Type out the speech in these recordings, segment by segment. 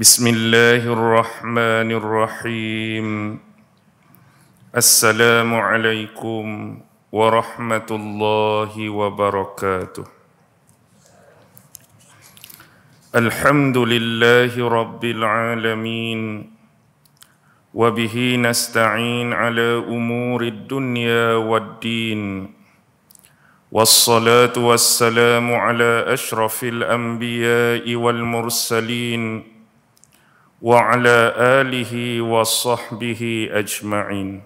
Bismillahirrahmanirrahim. Assalamualaikum warahmatullahi wabarakatuh. Alhamdulillahi rabbil alamin. Wabihi nasta'in ala umurid dunya waddin. Wassalatu wassalamu ala ashrafil anbiya'i wal mursalin. Wa ala alihi wa sahbihi ajma'in.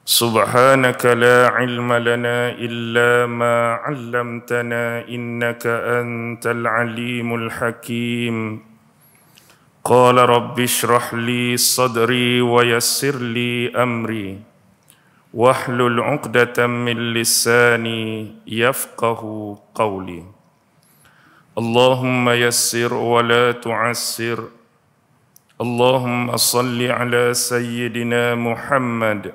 Subhanaka la ilma lana illa ma 'allamtana innaka antal alimul hakim. Qala rabbi shrah li sadri wa yassir li amri wahlul 'uqdatam min lisani yafqahu qawli. Allahumma yassir wa la tu'assir. Allahumma salli ala sayyidina Muhammad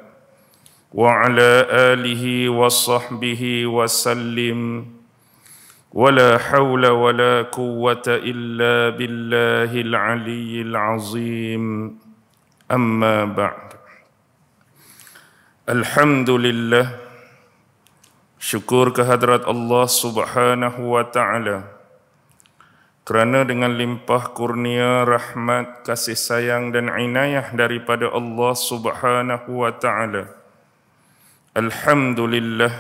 wa ala alihi wa sahbihi wa sallim. Wa la hawla wa la quwwata illa billahil aliyyil azim. Amma ba'd. Alhamdulillah, syukur kehadrat Allah subhanahu wa ta'ala, kerana dengan limpah kurnia, rahmat, kasih sayang dan inayah daripada Allah subhanahu wa ta'ala, alhamdulillah,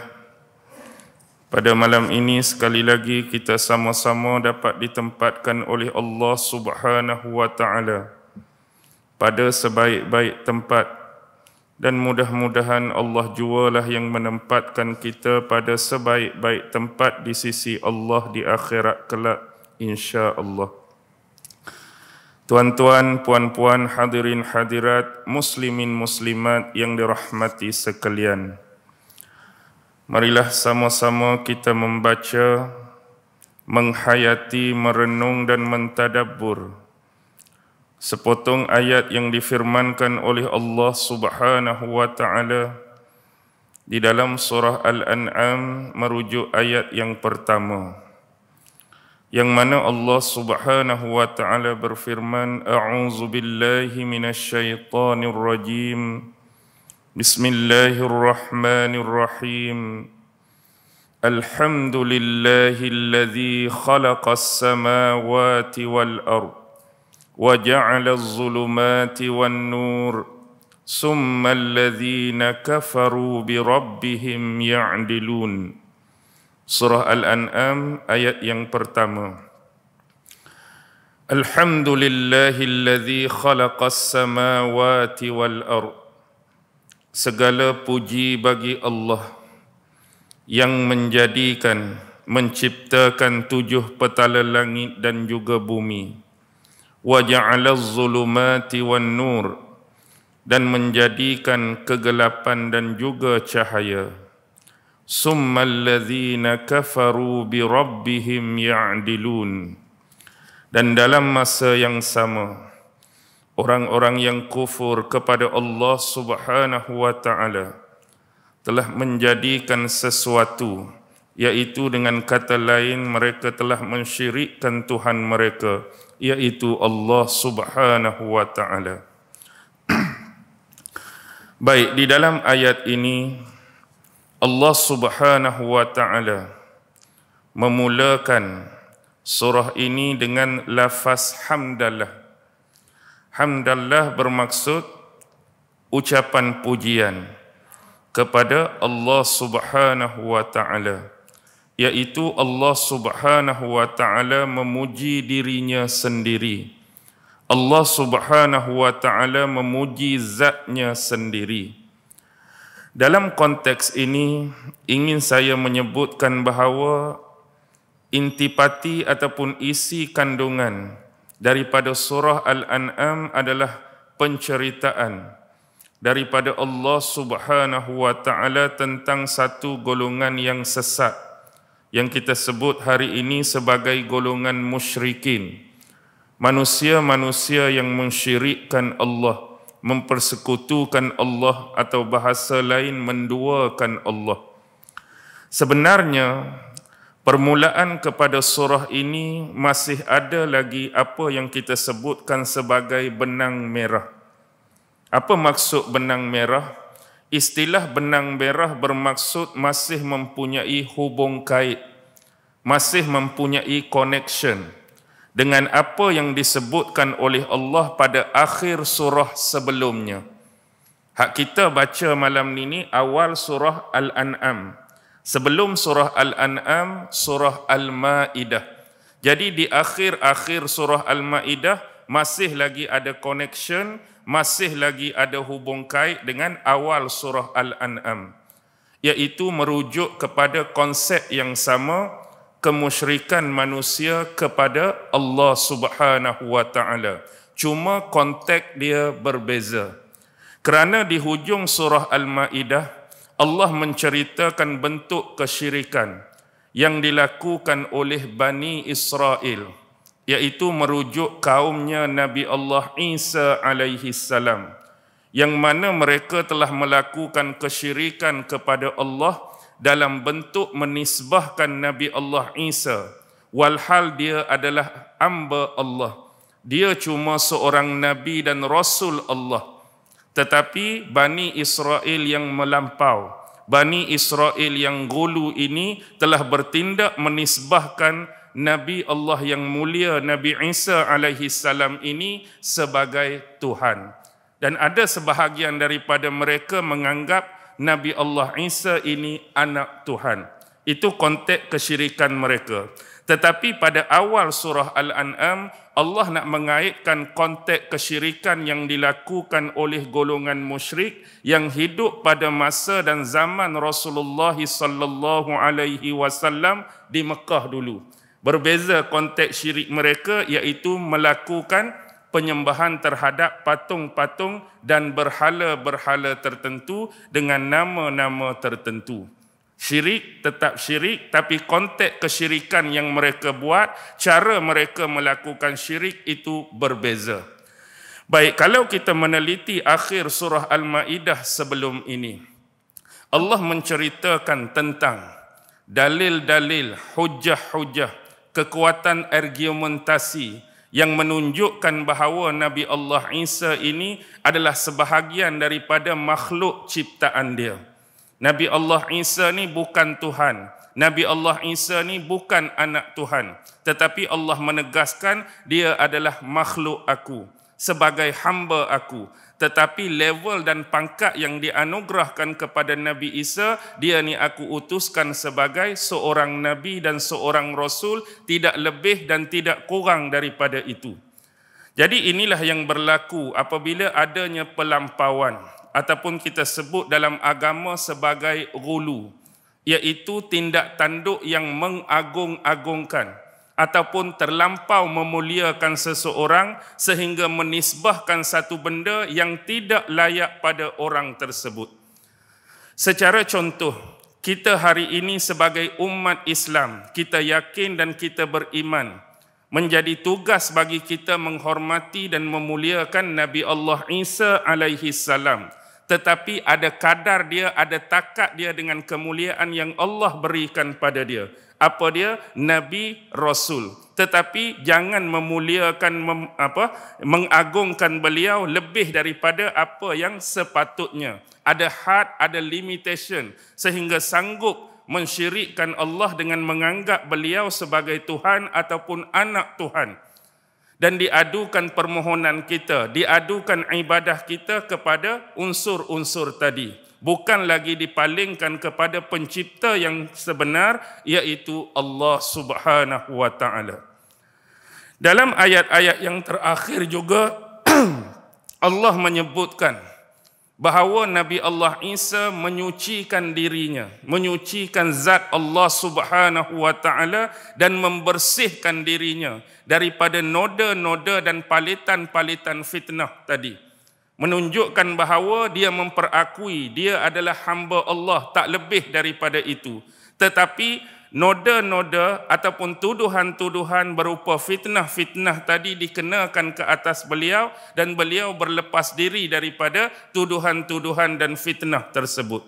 pada malam ini sekali lagi kita sama-sama dapat ditempatkan oleh Allah subhanahu wa ta'ala pada sebaik-baik tempat. Dan mudah-mudahan Allah jualah yang menempatkan kita pada sebaik-baik tempat di sisi Allah di akhirat kelak, insya-Allah. Tuan-tuan, puan-puan, hadirin hadirat, muslimin muslimat yang dirahmati sekalian. Marilah sama-sama kita membaca, menghayati, merenung dan mentadabbur sepotong ayat yang difirmankan oleh Allah Subhanahu wa taala di dalam surah Al-An'am merujuk ayat yang pertama, yang mana Allah Subhanahu wa taala berfirman, a'udzu billahi minasyaitonir rajim. Bismillahirrahmanirrahim. Alhamdulillahilladzi khalaqas samawati wal ard wa ja'alaz zulumati wan nur summa alladhina kafaru bi rabbihim ya'dilun. Surah Al-An'am ayat yang pertama. Alhamdulillahilladzi khalaqas samawati wal ard. Segala puji bagi Allah yang menjadikan, menciptakan 7 petala langit dan juga bumi. Wa ja'alaz zulumati wan nur, dan menjadikan kegelapan dan juga cahaya. Summal ladzina kafaru bi rabbihim ya'dilun. Dan dalam masa yang sama, orang-orang yang kufur kepada Allah Subhanahu wa taala telah menjadikan sesuatu, yaitu dengan kata lain mereka telah mensyirikkan Tuhan mereka, yaitu Allah Subhanahu wa taala. Baik, di dalam ayat ini Allah Subhanahu wa taala memulakan surah ini dengan lafaz hamdalah. Hamdalah bermaksud ucapan pujian kepada Allah Subhanahu wa taala, yaitu Allah Subhanahu wa taala memuji dirinya sendiri. Allah Subhanahu wa taala memuji zatnya sendiri. Dalam konteks ini ingin saya menyebutkan bahawa intipati ataupun isi kandungan daripada surah Al-An'am adalah penceritaan daripada Allah Subhanahu wa taala tentang satu golongan yang sesat yang kita sebut hari ini sebagai golongan musyrikin. Manusia-manusia yang mensyirikkan Allah, mempersekutukan Allah, atau bahasa lain menduakan Allah. Sebenarnya Permulaan kepada surah ini masih ada lagi apa yang kita sebutkan sebagai benang merah. Apa maksud benang merah? Istilah benang merah bermaksud masih mempunyai hubung kait, masih mempunyai connection dengan apa yang disebutkan oleh Allah pada akhir surah sebelumnya. Hak kita baca malam ini awal surah Al-An'am. Sebelum surah Al-An'am, surah Al-Ma'idah. Jadi di akhir-akhir surah Al-Ma'idah masih lagi ada connection, masih lagi ada hubung kait dengan awal surah Al-An'am, iaitu merujuk kepada konsep yang sama, kemusyrikan manusia kepada Allah Subhanahu wa taala. Cuma konteks dia berbeza. Kerana di hujung surah Al-Ma'idah Allah menceritakan bentuk kesyirikan yang dilakukan oleh Bani Israel, iaitu merujuk kaumnya Nabi Allah Isa alaihi salam, yang mana mereka telah melakukan kesyirikan kepada Allah dalam bentuk menisbahkan Nabi Allah Isa, walhal dia adalah hamba Allah. Dia cuma seorang Nabi dan Rasul Allah. Tetapi Bani Israel yang melampau, Bani Israel yang gulu ini telah bertindak menisbahkan Nabi Allah yang mulia Nabi Isa alaihi salam ini sebagai Tuhan. Dan ada sebahagian daripada mereka menganggap Nabi Allah Isa ini anak Tuhan. Itu konteks kesyirikan mereka. Tetapi pada awal surah Al-An'am, Allah nak mengaitkan konteks kesyirikan yang dilakukan oleh golongan musyrik yang hidup pada masa dan zaman Rasulullah sallallahu alaihi wasallam di Mekah dulu. Berbeza konteks syirik mereka, iaitu melakukan penyembahan terhadap patung-patung dan berhala-berhala tertentu dengan nama-nama tertentu. Syirik tetap syirik, tapi konteks kesyirikan yang mereka buat, cara mereka melakukan syirik itu berbeza. Baik, kalau kita meneliti akhir surah Al-Ma'idah sebelum ini, Allah menceritakan tentang dalil-dalil, hujah-hujah, kekuatan argumentasi yang menunjukkan bahawa Nabi Allah Isa ini adalah sebahagian daripada makhluk ciptaan dia. Nabi Allah Isa ni bukan Tuhan. Nabi Allah Isa ni bukan anak Tuhan. Tetapi Allah menegaskan dia adalah makhluk aku, sebagai hamba aku. Tetapi level dan pangkat yang dianugerahkan kepada Nabi Isa, dia ni aku utuskan sebagai seorang Nabi dan seorang Rasul, tidak lebih dan tidak kurang daripada itu. Jadi inilah yang berlaku apabila adanya pelampauan, ataupun kita sebut dalam agama sebagai ghulu, iaitu tindak tanduk yang mengagung-agungkan ataupun terlampau memuliakan seseorang sehingga menisbahkan satu benda yang tidak layak pada orang tersebut. Secara contoh, kita hari ini sebagai umat Islam, kita yakin dan kita beriman, menjadi tugas bagi kita menghormati dan memuliakan Nabi Allah Isa alaihi salam. Tetapi ada kadar dia, ada takat dia dengan kemuliaan yang Allah berikan pada dia. Apa dia? Nabi Rasul. Tetapi jangan memuliakan, mengagungkan beliau lebih daripada apa yang sepatutnya. Ada had, ada limitation, sehingga sanggup mensyirikkan Allah dengan menganggap beliau sebagai Tuhan ataupun anak Tuhan. Dan diadukan permohonan kita, diadukan ibadah kita kepada unsur-unsur tadi. Bukan lagi dipalingkan kepada pencipta yang sebenar, iaitu Allah Subhanahu wa taala. Dalam ayat-ayat yang terakhir juga Allah menyebutkan bahawa Nabi Allah Isa menyucikan dirinya, menyucikan zat Allah Subhanahu wa taala dan membersihkan dirinya daripada noda-noda dan palitan-palitan fitnah tadi. Menunjukkan bahawa dia memperakui dia adalah hamba Allah, tak lebih daripada itu. Tetapi noda-noda ataupun tuduhan-tuduhan berupa fitnah-fitnah tadi dikenakan ke atas beliau dan beliau berlepas diri daripada tuduhan-tuduhan dan fitnah tersebut.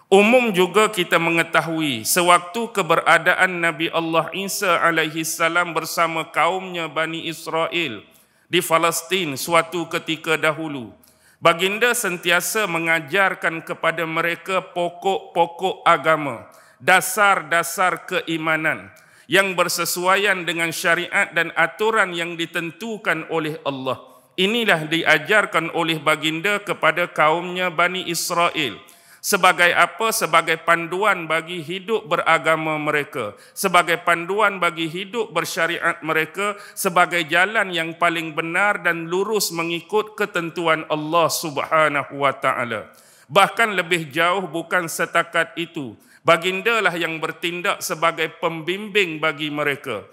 Umum juga kita mengetahui sewaktu keberadaan Nabi Allah Isa alaihi salam bersama kaumnya Bani Israel di Palestin suatu ketika dahulu, baginda sentiasa mengajarkan kepada mereka pokok-pokok agama, dasar-dasar keimanan yang bersesuaian dengan syariat dan aturan yang ditentukan oleh Allah. Inilah diajarkan oleh baginda kepada kaumnya Bani Israel. Sebagai apa? Sebagai panduan bagi hidup beragama mereka, sebagai panduan bagi hidup bersyariat mereka, sebagai jalan yang paling benar dan lurus mengikut ketentuan Allah Subhanahu wa taala. Bahkan lebih jauh bukan setakat itu, baginda lah yang bertindak sebagai pembimbing bagi mereka.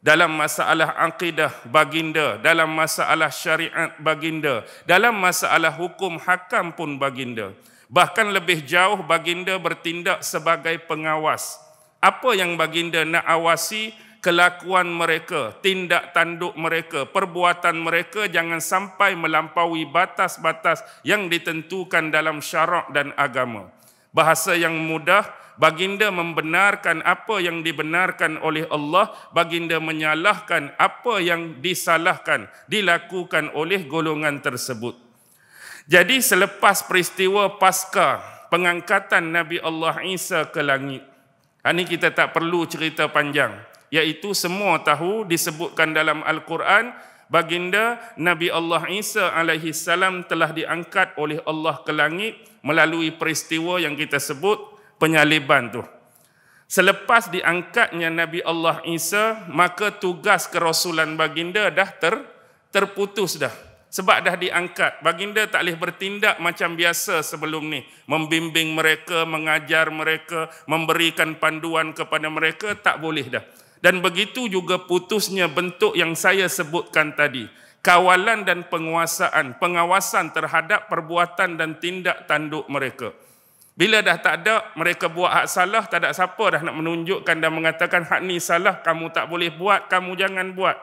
Dalam masalah akidah baginda, dalam masalah syariat baginda, dalam masalah hukum hakam pun baginda. Bahkan lebih jauh baginda bertindak sebagai pengawas. Apa yang baginda nak awasi? Kelakuan mereka, tindak tanduk mereka, perbuatan mereka jangan sampai melampaui batas-batas yang ditentukan dalam syarak dan agama. Bahasa yang mudah, baginda membenarkan apa yang dibenarkan oleh Allah, baginda menyalahkan apa yang disalahkan, dilakukan oleh golongan tersebut. Jadi selepas peristiwa pasca pengangkatan Nabi Allah Isa ke langit, ini kita tak perlu cerita panjang, iaitu semua tahu disebutkan dalam Al-Quran, baginda Nabi Allah Isa alaihi salam telah diangkat oleh Allah ke langit melalui peristiwa yang kita sebut penyaliban tu. Selepas diangkatnya Nabi Allah Isa, maka tugas kerasulan baginda dah terputus dah. Sebab dah diangkat, baginda tak boleh bertindak macam biasa sebelum ni. Membimbing mereka, mengajar mereka, memberikan panduan kepada mereka, tak boleh dah. Dan begitu juga putusnya bentuk yang saya sebutkan tadi. Kawalan dan pengawasan terhadap perbuatan dan tindak tanduk mereka. Bila dah tak ada, mereka buat hak salah, tak ada siapa dah nak menunjukkan dan mengatakan hak ni salah, kamu tak boleh buat, kamu jangan buat.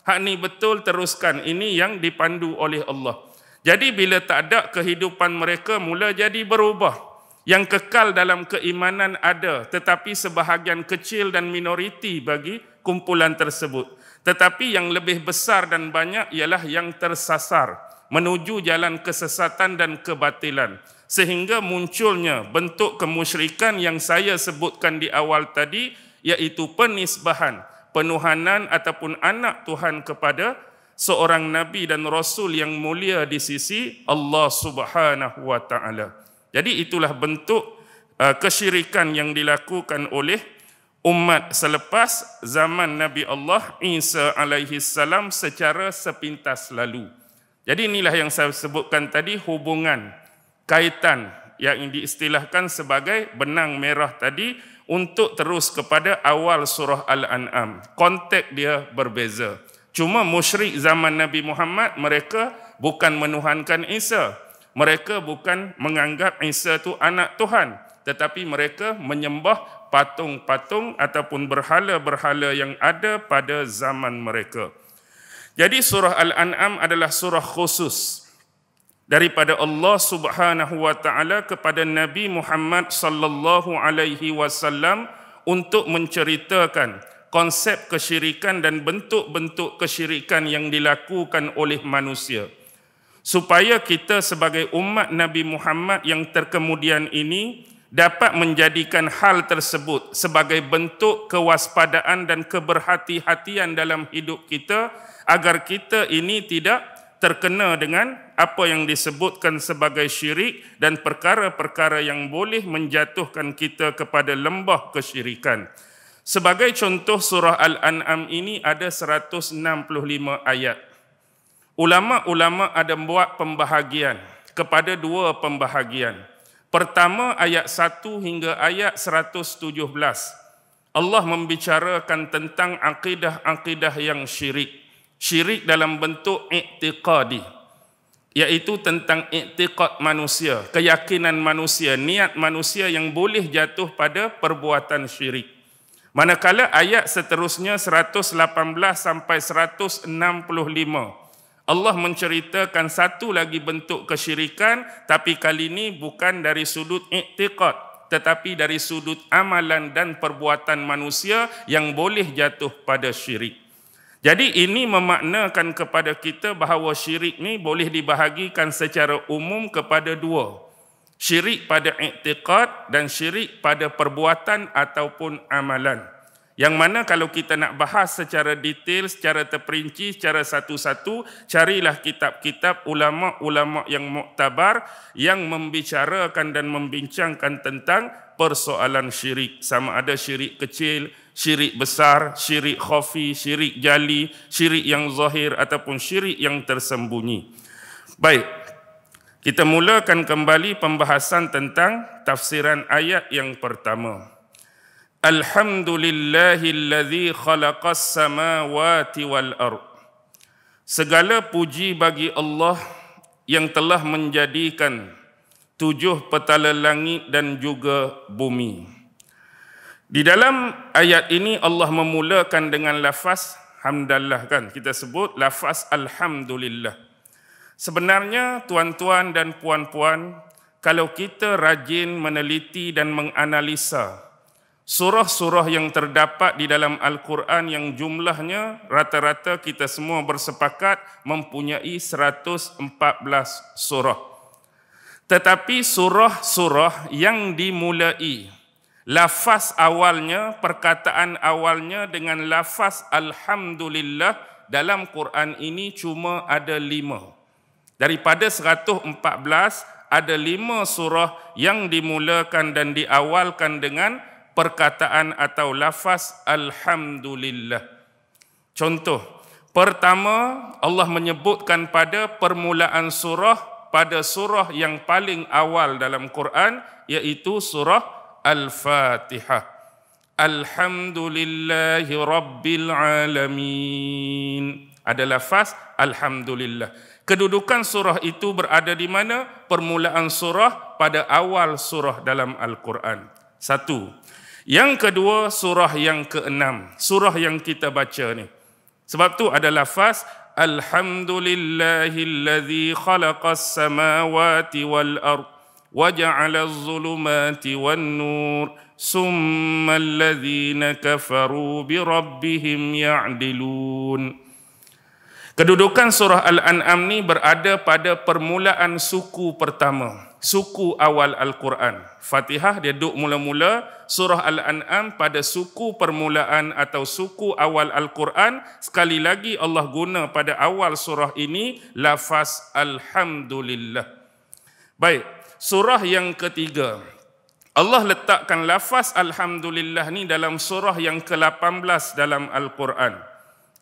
Hak ni betul, teruskan. Ini yang dipandu oleh Allah. Jadi bila tak ada, kehidupan mereka mula jadi berubah. Yang kekal dalam keimanan ada, tetapi sebahagian kecil dan minoriti bagi kumpulan tersebut. Tetapi yang lebih besar dan banyak ialah yang tersasar menuju jalan kesesatan dan kebatilan. Sehingga munculnya bentuk kemusyrikan yang saya sebutkan di awal tadi, iaitu penisbahan, penuhanan ataupun anak Tuhan kepada seorang Nabi dan Rasul yang mulia di sisi Allah Subhanahu wa taala. Jadi itulah bentuk kesyirikan yang dilakukan oleh umat selepas zaman Nabi Allah Isa alaihi salam secara sepintas lalu. Jadi inilah yang saya sebutkan tadi, hubungan, kaitan yang diistilahkan sebagai benang merah tadi untuk terus kepada awal surah Al-An'am. Konteks dia berbeza. Cuma musyrik zaman Nabi Muhammad, mereka bukan menuhankan Isa. Mereka bukan menganggap Isa itu anak Tuhan. Tetapi mereka menyembah patung-patung ataupun berhala-berhala yang ada pada zaman mereka. Jadi surah Al-An'am adalah surah khusus daripada Allah Subhanahu wa taala kepada Nabi Muhammad sallallahu alaihi wasallam untuk menceritakan konsep kesyirikan dan bentuk-bentuk kesyirikan yang dilakukan oleh manusia, supaya kita sebagai umat Nabi Muhammad yang terkemudian ini dapat menjadikan hal tersebut sebagai bentuk kewaspadaan dan keberhati-hatian dalam hidup kita, agar kita ini tidak terkena dengan apa yang disebutkan sebagai syirik dan perkara-perkara yang boleh menjatuhkan kita kepada lembah kesyirikan. Sebagai contoh, surah Al-An'am ini ada 165 ayat. Ulama-ulama ada buat pembahagian kepada dua pembahagian. Pertama, ayat 1 hingga ayat 117. Allah membicarakan tentang akidah-akidah yang syirik. Syirik dalam bentuk i'tiqadi, iaitu tentang i'tiqad manusia, keyakinan manusia, niat manusia yang boleh jatuh pada perbuatan syirik. Manakala ayat seterusnya 118 sampai 165, Allah menceritakan satu lagi bentuk kesyirikan, tapi kali ini bukan dari sudut i'tiqad, tetapi dari sudut amalan dan perbuatan manusia yang boleh jatuh pada syirik. Jadi ini memaknakan kepada kita bahawa syirik ni boleh dibahagikan secara umum kepada dua. Syirik pada i'tiqad dan syirik pada perbuatan ataupun amalan. Yang mana kalau kita nak bahas secara detail, secara terperinci, secara satu-satu, carilah kitab-kitab ulama-ulama yang muktabar yang membicarakan dan membincangkan tentang persoalan syirik. Sama ada syirik kecil, syirik besar, syirik khafi, syirik jali, syirik yang zahir ataupun syirik yang tersembunyi. Baik, kita mulakan kembali pembahasan tentang tafsiran ayat yang pertama. Alhamdulillahilladzi khalaqas samawati wal ard. Segala puji bagi Allah yang telah menjadikan 7 petala langit dan juga bumi. Di dalam ayat ini Allah memulakan dengan lafaz hamdallah, kan? Kita sebut lafaz alhamdulillah. Sebenarnya tuan-tuan dan puan-puan, kalau kita rajin meneliti dan menganalisa surah-surah yang terdapat di dalam Al-Quran yang jumlahnya rata-rata kita semua bersepakat mempunyai 114 surah. Tetapi surah-surah yang dimulai lafaz awalnya, perkataan awalnya dengan lafaz Alhamdulillah dalam Quran ini cuma ada 5. Daripada 114, ada 5 surah yang dimulakan dan diawalkan dengan perkataan atau lafaz Alhamdulillah. Contoh, pertama Allah menyebutkan pada permulaan surah, pada surah yang paling awal dalam Quran, iaitu surah Al-Fatihah. Alhamdulillahi Rabbil Alamin. Ada lafaz Alhamdulillah. Kedudukan surah itu berada di mana? Permulaan surah pada awal surah dalam Al-Quran. Satu. Yang kedua, surah yang ke-6, surah yang kita baca ni. Sebab tu ada lafaz Alhamdulillahilladzi khalaqas samawati wal ard wa ja'ala adh-dhulumati wan nur summa alladhina kafaru bi rabbihim ya'dilun. Kedudukan surah Al-An'am ni berada pada permulaan suku pertama, suku awal Al-Quran. Fatihah dia duduk mula-mula, surah Al-An'am pada suku permulaan atau suku awal Al-Quran. Sekali lagi Allah guna pada awal surah ini lafaz Alhamdulillah. Baik, surah yang ketiga. Allah letakkan lafaz Alhamdulillah ni dalam surah yang ke-18 dalam Al-Quran,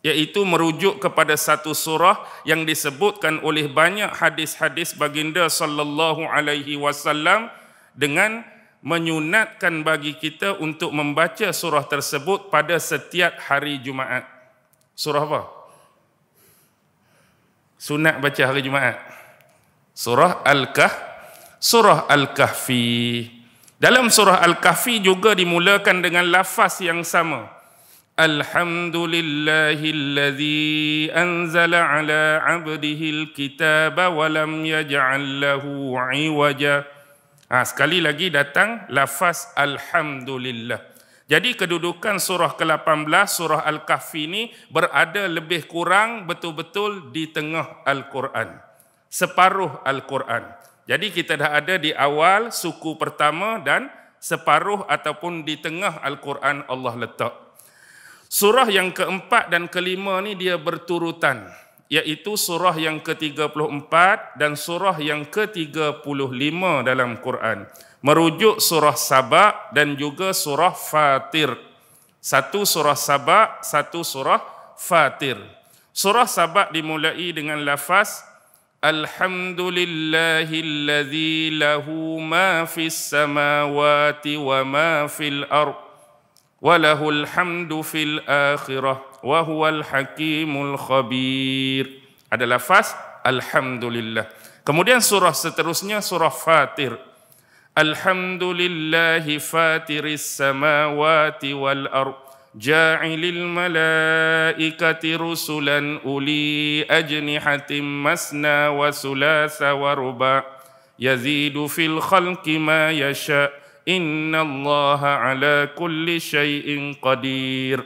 iaitu merujuk kepada satu surah yang disebutkan oleh banyak hadis-hadis baginda sallallahu alaihi wasallam dengan menyunatkan bagi kita untuk membaca surah tersebut pada setiap hari Jumaat. Surah apa? Sunat baca hari Jumaat. Surah Al-Kahfi. Dalam surah Al-Kahfi juga dimulakan dengan lafaz yang sama. Alhamdulillahilladzi anzala ala abdihil kitaba wa lam yaj'al lahu 'iwaja. Sekali lagi datang lafaz Alhamdulillah. Jadi kedudukan surah ke-18, surah Al-Kahfi ini berada lebih kurang betul-betul di tengah Al-Quran. Separuh Al-Quran. Jadi kita dah ada di awal suku pertama dan separuh ataupun di tengah Al-Quran Allah letak. Surah yang keempat dan kelima ni dia berturutan, iaitu surah yang ke-34 dan surah yang ke-35 dalam Quran. Merujuk surah Saba dan juga surah Fatir. Satu surah Saba, satu surah Fatir. Surah Saba dimulai dengan lafaz Alhamdulillahilladzi lahu ma fis samawati wa ma fil ard. Walahul hamdu fil akhirah wa huwal hakimul khabir. Ada lafaz Alhamdulillah. Kemudian surah seterusnya surah Fatir. Alhamdulillahi fatiris samawati wal ard ja'ilil malaikati rusulan uli ajnihatim masna wa sulasa wa ruba yazidu fil khalqi ma yasha innallaha ala kulli syai'in qadir.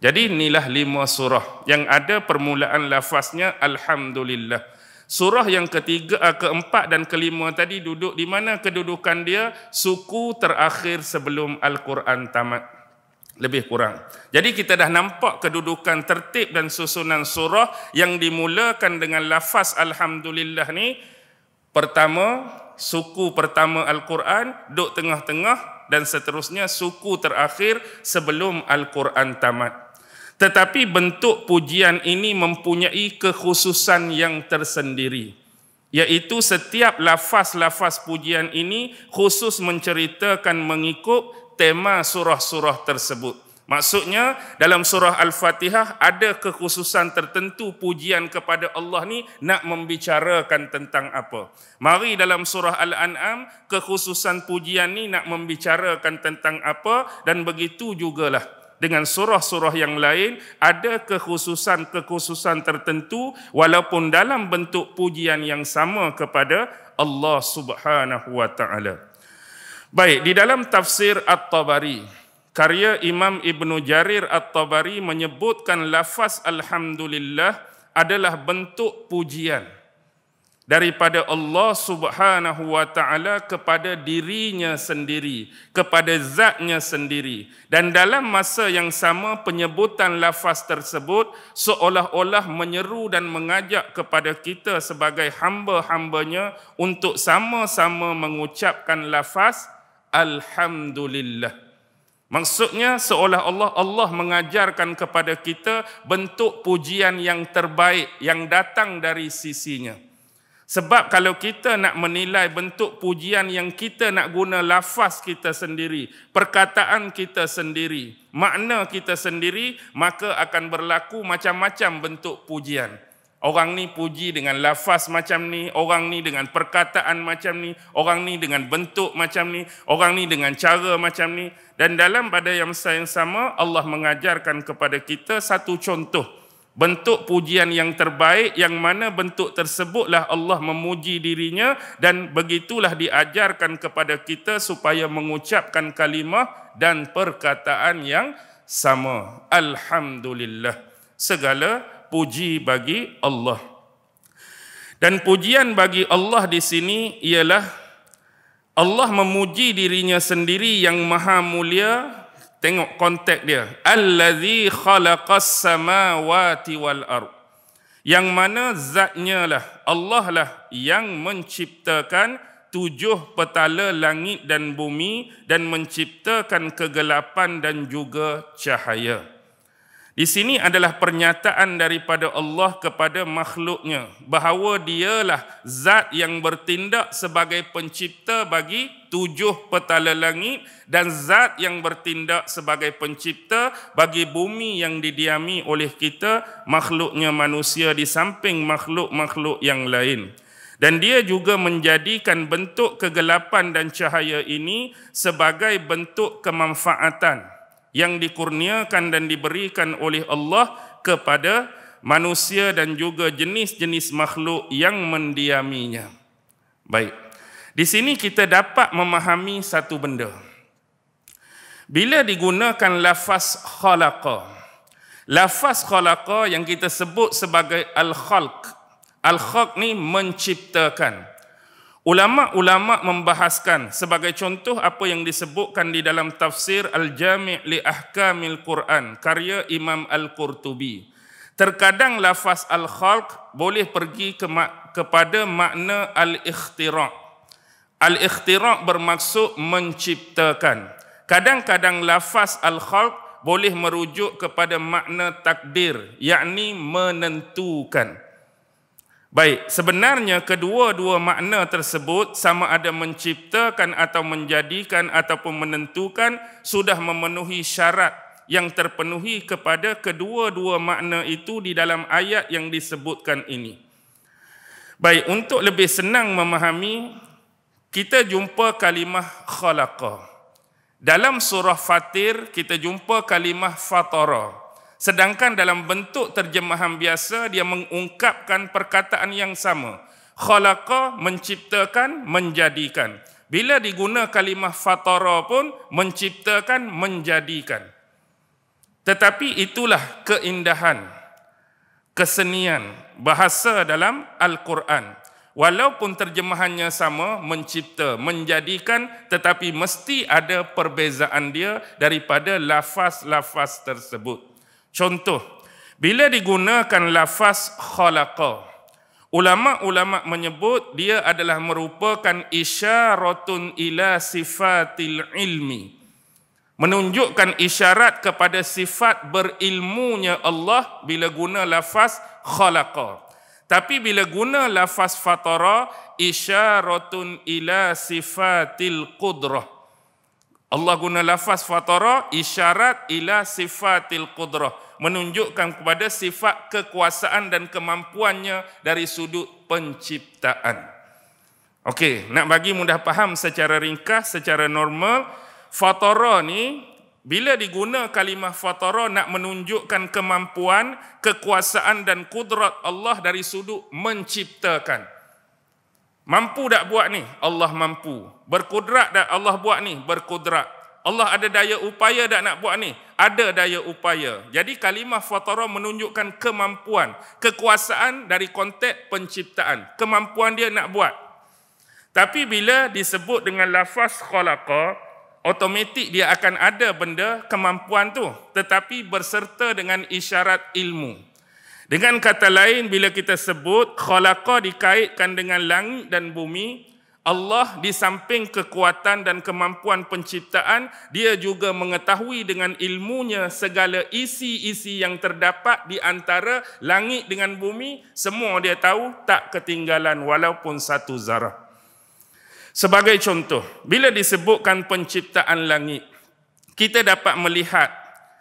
Jadi inilah 5 surah yang ada permulaan lafaznya alhamdulillah. Surah yang keempat dan kelima tadi duduk di mana kedudukan dia? Suku terakhir sebelum Al-Quran tamat. Lebih kurang. Jadi kita dah nampak kedudukan tertib dan susunan surah yang dimulakan dengan lafaz alhamdulillah ni. Pertama, suku pertama Al-Quran, duduk tengah-tengah, dan seterusnya suku terakhir sebelum Al-Quran tamat. Tetapi bentuk pujian ini mempunyai kekhususan yang tersendiri, iaitu setiap lafaz-lafaz pujian ini khusus menceritakan mengikut tema surah-surah tersebut. Maksudnya dalam surah Al-Fatihah ada kekhususan tertentu pujian kepada Allah ni nak membicarakan tentang apa. Mari dalam surah Al-An'am kekhususan pujian ni nak membicarakan tentang apa, dan begitu jugalah dengan surah-surah yang lain ada kekhususan-kekhususan tertentu walaupun dalam bentuk pujian yang sama kepada Allah Subhanahu wa taala. Baik, di dalam tafsir At-Tabari, karya Imam Ibnu Jarir At-Tabari menyebutkan lafaz alhamdulillah adalah bentuk pujian daripada Allah Subhanahu wa taala kepada dirinya sendiri, kepada zatnya sendiri. Dan dalam masa yang sama penyebutan lafaz tersebut seolah-olah menyeru dan mengajak kepada kita sebagai hamba-hambanya untuk sama-sama mengucapkan lafaz alhamdulillah. Maksudnya seolah-olah Allah mengajarkan kepada kita bentuk pujian yang terbaik yang datang dari sisinya. Sebab kalau kita nak menilai bentuk pujian yang kita nak guna lafaz kita sendiri, perkataan kita sendiri, makna kita sendiri, maka akan berlaku macam-macam bentuk pujian. Orang ni puji dengan lafaz macam ni, orang ni dengan perkataan macam ni, orang ni dengan bentuk macam ni, orang ni dengan cara macam ni. Dan dalam pada yang sama Allah mengajarkan kepada kita satu contoh bentuk pujian yang terbaik, yang mana bentuk tersebutlah Allah memuji dirinya, dan begitulah diajarkan kepada kita supaya mengucapkan kalimah dan perkataan yang sama. Alhamdulillah, segala puji bagi Allah. Dan pujian bagi Allah di sini ialah Allah memuji dirinya sendiri yang maha mulia. Tengok konteks dia. Allazi khalaqas samawati wal ard. Yang mana zatnya lah, Allah lah yang menciptakan 7 petala langit dan bumi dan menciptakan kegelapan dan juga cahaya. Di sini adalah pernyataan daripada Allah kepada makhluknya bahawa dialah zat yang bertindak sebagai pencipta bagi 7 petala langit dan zat yang bertindak sebagai pencipta bagi bumi yang didiami oleh kita, makhluknya manusia di samping makhluk-makhluk yang lain. Dan dia juga menjadikan bentuk kegelapan dan cahaya ini sebagai bentuk kemanfaatan yang dikurniakan dan diberikan oleh Allah kepada manusia dan juga jenis-jenis makhluk yang mendiaminya. Baik, di sini kita dapat memahami satu benda. Bila digunakan lafaz khalaqa, lafaz khalaqa yang kita sebut sebagai al-khalq. Al-khalq ni menciptakan. Ulama-ulama membahaskan sebagai contoh apa yang disebutkan di dalam tafsir Al-Jami' li Ahkamil Quran karya Imam Al-Qurtubi. Terkadang lafaz al-khalq boleh pergi kepada makna al-ikhtira'. Al-ikhtira' bermaksud menciptakan. Kadang-kadang lafaz al-khalq boleh merujuk kepada makna takdir, yakni menentukan. Baik, sebenarnya kedua-dua makna tersebut sama ada menciptakan atau menjadikan ataupun menentukan sudah memenuhi syarat yang terpenuhi kepada kedua-dua makna itu di dalam ayat yang disebutkan ini. Baik, untuk lebih senang memahami, kita jumpa kalimah khalaqa. Dalam surah Fatir kita jumpa kalimah fatara. Sedangkan dalam bentuk terjemahan biasa dia mengungkapkan perkataan yang sama. Khalaqa menciptakan, menjadikan. Bila diguna kalimah fatara pun menciptakan, menjadikan. Tetapi itulah keindahan, kesenian bahasa dalam Al-Quran. Walaupun terjemahannya sama, mencipta, menjadikan, tetapi mesti ada perbezaan dia daripada lafaz-lafaz tersebut. Contoh, bila digunakan lafaz khalaqa, ulama-ulama menyebut dia adalah merupakan isyaratun ila sifatil ilmi, menunjukkan isyarat kepada sifat berilmunya Allah bila guna lafaz khalaqa. Tapi bila guna lafaz fatara, isyaratun ila sifatil qudrah. Allah guna lafaz fatara, isyarat ila sifatil qudrah, menunjukkan kepada sifat kekuasaan dan kemampuannya dari sudut penciptaan. Okey, nak bagi mudah faham secara ringkas, secara normal, fatara ni bila diguna kalimah fatara nak menunjukkan kemampuan, kekuasaan dan kudrat Allah dari sudut menciptakan. Mampu tak buat ni? Allah mampu. Berkudrat tak Allah buat ni? Berkudrat. Allah ada daya upaya tak nak buat ni? Ada daya upaya. Jadi kalimah fatara menunjukkan kemampuan, kekuasaan dari konteks penciptaan. Kemampuan dia nak buat. Tapi bila disebut dengan lafaz khalaqa, automatik dia akan ada benda kemampuan tu, tetapi berserta dengan isyarat ilmu. Dengan kata lain, bila kita sebut khalaqa dikaitkan dengan langit dan bumi, Allah di samping kekuatan dan kemampuan penciptaan, dia juga mengetahui dengan ilmunya segala isi-isi yang terdapat di antara langit dengan bumi, semua dia tahu, tak ketinggalan walaupun satu zarah. Sebagai contoh, bila disebutkan penciptaan langit, kita dapat melihat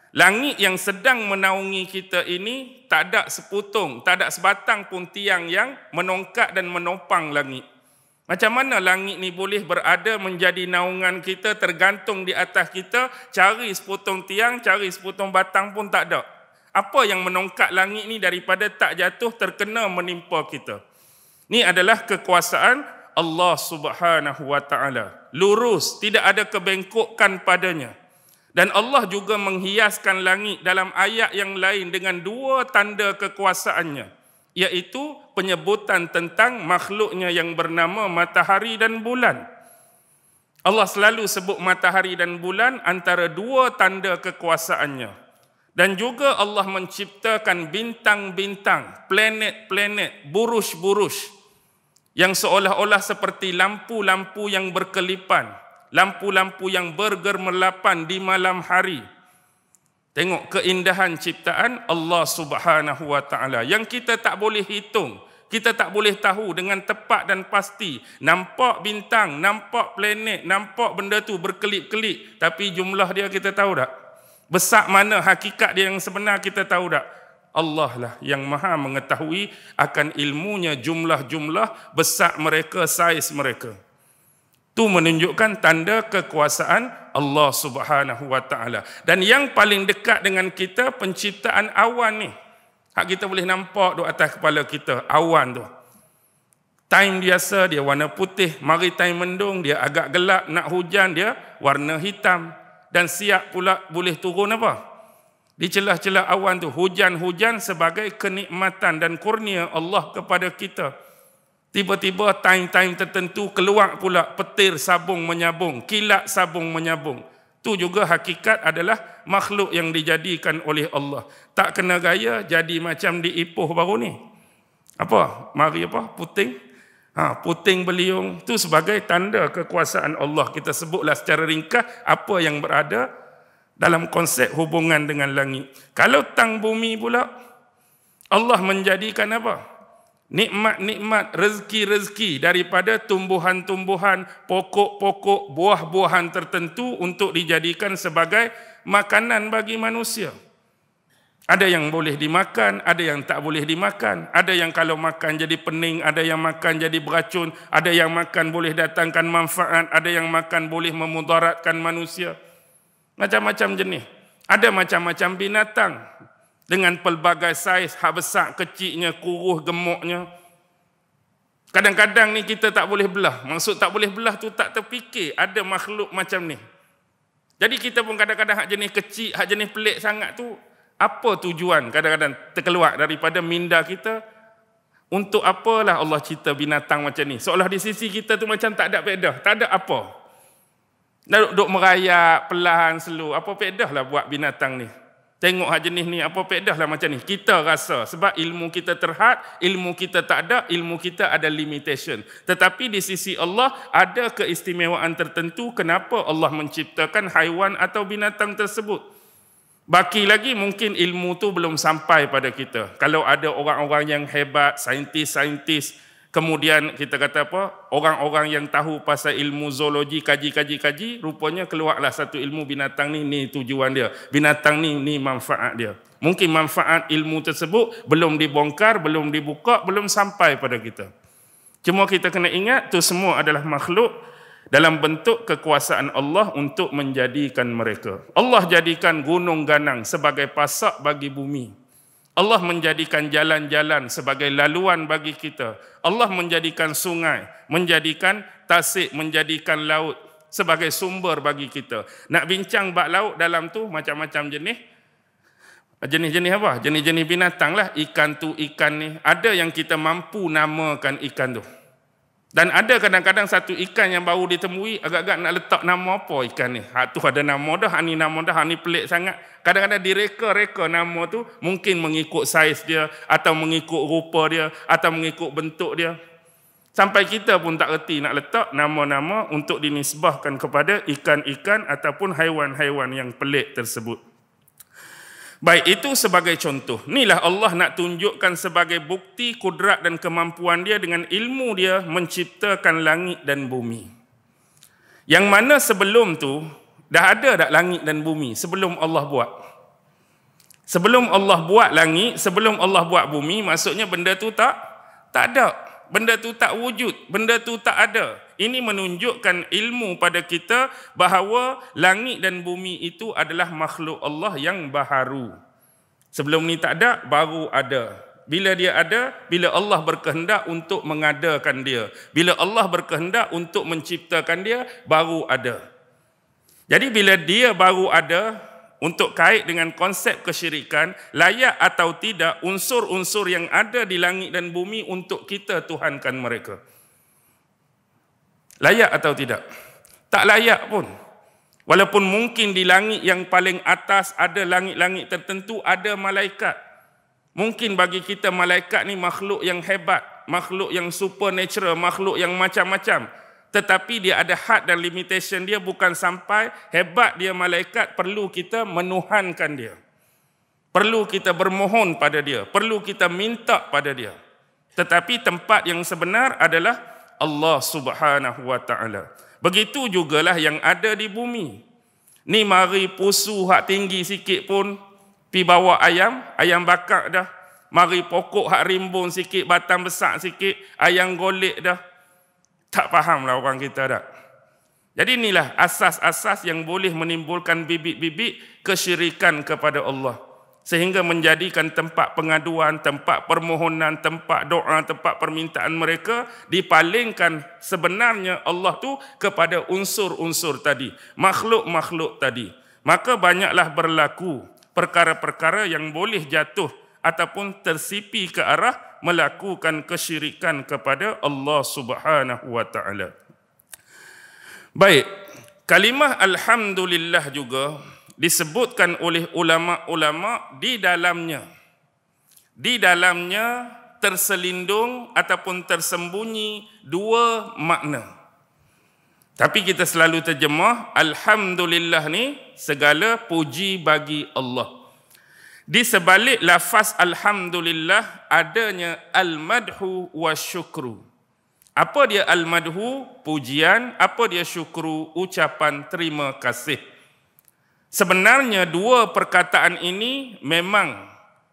langit yang sedang menaungi kita ini tak ada seputung, tak ada sebatang pun tiang yang menongkat dan menopang langit. Macam mana langit ni boleh berada menjadi naungan kita, tergantung di atas kita, cari sepotong tiang, cari sepotong batang pun tak ada. Apa yang menongkat langit ni daripada tak jatuh terkena menimpa kita? Ini adalah kekuasaan Allah Subhanahu wa ta'ala. Lurus, tidak ada kebengkokan padanya. Dan Allah juga menghiaskan langit dalam ayat yang lain dengan dua tanda kekuasaannya, iaitu penyebutan tentang makhluknya yang bernama matahari dan bulan. Allah selalu sebut matahari dan bulan antara dua tanda kekuasaannya. Dan juga Allah menciptakan bintang-bintang, planet-planet, buruj-buruj, yang seolah-olah seperti lampu-lampu yang berkelipan, lampu-lampu yang bergemerlapan di malam hari. Tengok keindahan ciptaan Allah Subhanahu wa ta'ala yang kita tak boleh hitung, kita tak boleh tahu dengan tepat dan pasti. Nampak bintang, nampak planet, nampak benda tu berkelip-kelip, tapi jumlah dia kita tahu tak? Besar mana hakikat dia yang sebenar kita tahu tak? Allah lah yang maha mengetahui akan ilmunya, jumlah-jumlah besar mereka, saiz mereka. Itu menunjukkan tanda kekuasaan Allah Subhanahu wa ta'ala. Dan yang paling dekat dengan kita, penciptaan awan ni. Hak kita boleh nampak di atas kepala kita, awan tu. Time biasa dia warna putih, mari time mendung dia agak gelap, nak hujan dia warna hitam. Dan siap pula boleh turun apa? Di celah-celah awan tu, hujan-hujan sebagai kenikmatan dan kurnia Allah kepada kita. Tiba-tiba time-time tertentu keluar pula petir sabung menyabung, kilat sabung menyabung. Tu juga hakikat adalah makhluk yang dijadikan oleh Allah. Tak kena gaya jadi macam di Ipoh baru ni. Apa? Mari apa? Puting. Puting beliung. Tu sebagai tanda kekuasaan Allah. Kita sebutlah secara ringkas apa yang berada dalam konsep hubungan dengan langit. Kalau tang bumi pula, Allah menjadikan apa? Nikmat-nikmat, rezeki-rezeki daripada tumbuhan-tumbuhan, pokok-pokok, buah-buahan tertentu untuk dijadikan sebagai makanan bagi manusia. Ada yang boleh dimakan, ada yang tak boleh dimakan. Ada yang kalau makan jadi pening, ada yang makan jadi beracun, ada yang makan boleh datangkan manfaat, ada yang makan boleh memudaratkan manusia. Macam-macam jenis. Ada macam-macam binatang dengan pelbagai saiz, hak besar, kecilnya, kuruh, gemuknya. Kadang-kadang ni kita tak boleh belah. Maksud tak boleh belah tu tak terfikir ada makhluk macam ni. Jadi kita pun kadang-kadang hak jenis kecil, hak jenis pelik sangat tu, apa tujuan kadang-kadang terkeluar daripada minda kita, untuk apalah Allah cipta binatang macam ni. Seolah di sisi kita tu macam tak ada faedah, tak ada apa. Duduk merayap, pelan, slow, apa faedah lah buat binatang ni. Tengok hak jenis ni, apa faedah lah macam ni. Kita rasa, sebab ilmu kita terhad, ilmu kita tak ada, ilmu kita ada limitation. Tetapi di sisi Allah, ada keistimewaan tertentu kenapa Allah menciptakan haiwan atau binatang tersebut. Baki lagi mungkin ilmu tu belum sampai pada kita. Kalau ada orang-orang yang hebat, saintis-saintis, kemudian kita kata apa, orang-orang yang tahu pasal ilmu zoologi, kaji, rupanya keluarlah satu ilmu binatang ni tujuan dia. Binatang ni manfaat dia. Mungkin manfaat ilmu tersebut belum dibongkar, belum dibuka, belum sampai pada kita. Cuma kita kena ingat, tu semua adalah makhluk dalam bentuk kekuasaan Allah untuk menjadikan mereka. Allah jadikan gunung ganang sebagai pasak bagi bumi. Allah menjadikan jalan-jalan sebagai laluan bagi kita. Allah menjadikan sungai, menjadikan tasik, menjadikan laut sebagai sumber bagi kita. Nak bincang bab laut dalam tu macam-macam jenis. Jenis-jenis apa? Jenis-jenis binatang lah. Ikan tu, ikan ni. Ada yang kita mampu namakan ikan tu. Dan ada kadang-kadang satu ikan yang baru ditemui, agak-agak nak letak nama apa ikan ni. Hak tu ada nama dah, hak ni nama dah, hak ni pelik sangat. Kadang-kadang direka-reka nama tu, mungkin mengikut saiz dia, atau mengikut rupa dia, atau mengikut bentuk dia. Sampai kita pun tak reti nak letak nama-nama untuk dinisbahkan kepada ikan-ikan ataupun haiwan-haiwan yang pelik tersebut. Baik, itu sebagai contoh. Inilah Allah nak tunjukkan sebagai bukti kudrat dan kemampuan dia dengan ilmu dia menciptakan langit dan bumi. Yang mana sebelum tu, dah ada tak langit dan bumi sebelum Allah buat? Sebelum Allah buat langit, sebelum Allah buat bumi, maksudnya benda tu tak ada. Benda tu tak wujud, benda tu tak ada. Ini menunjukkan ilmu pada kita bahawa langit dan bumi itu adalah makhluk Allah yang baharu. Sebelum ni tak ada, baru ada. Bila dia ada, bila Allah berkehendak untuk mengadakan dia. Bila Allah berkehendak untuk menciptakan dia, baru ada. Jadi bila dia baru ada, untuk kait dengan konsep kesyirikan, layak atau tidak unsur-unsur yang ada di langit dan bumi untuk kita tuhankan mereka. Layak atau tidak? Tak layak pun. Walaupun mungkin di langit yang paling atas ada langit-langit tertentu, ada malaikat. Mungkin bagi kita malaikat ni makhluk yang hebat, makhluk yang supernatural, makhluk yang macam-macam. Tetapi dia ada had dan limitation dia, bukan sampai hebat dia malaikat, perlu kita menuhankan dia. Perlu kita bermohon pada dia, perlu kita minta pada dia. Tetapi tempat yang sebenar adalah Allah Subhanahu wa taala. Begitu jugalah yang ada di bumi. Ni mari pusu hak tinggi sikit pun pi bawa ayam bakar dah. Mari pokok hak rimbun sikit, batang besar sikit, ayam golek dah. Tak fahamlah orang kita dah. Jadi inilah asas-asas yang boleh menimbulkan bibit-bibit kesyirikan kepada Allah. Sehingga menjadikan tempat pengaduan, tempat permohonan, tempat doa, tempat permintaan mereka dipalingkan sebenarnya Allah tu kepada unsur-unsur tadi, makhluk-makhluk tadi. Maka banyaklah berlaku perkara-perkara yang boleh jatuh ataupun tersipi ke arah melakukan kesyirikan kepada Allah Subhanahu wa taala. Baik, kalimah alhamdulillah juga disebutkan oleh ulama-ulama di dalamnya. Di dalamnya terselindung ataupun tersembunyi dua makna. Tapi kita selalu terjemah alhamdulillah ni segala puji bagi Allah. Di sebalik lafaz alhamdulillah adanya al-madhu wa syukru. Apa dia al-madhu? Pujian. Apa dia syukru? Ucapan terima kasih. Sebenarnya dua perkataan ini memang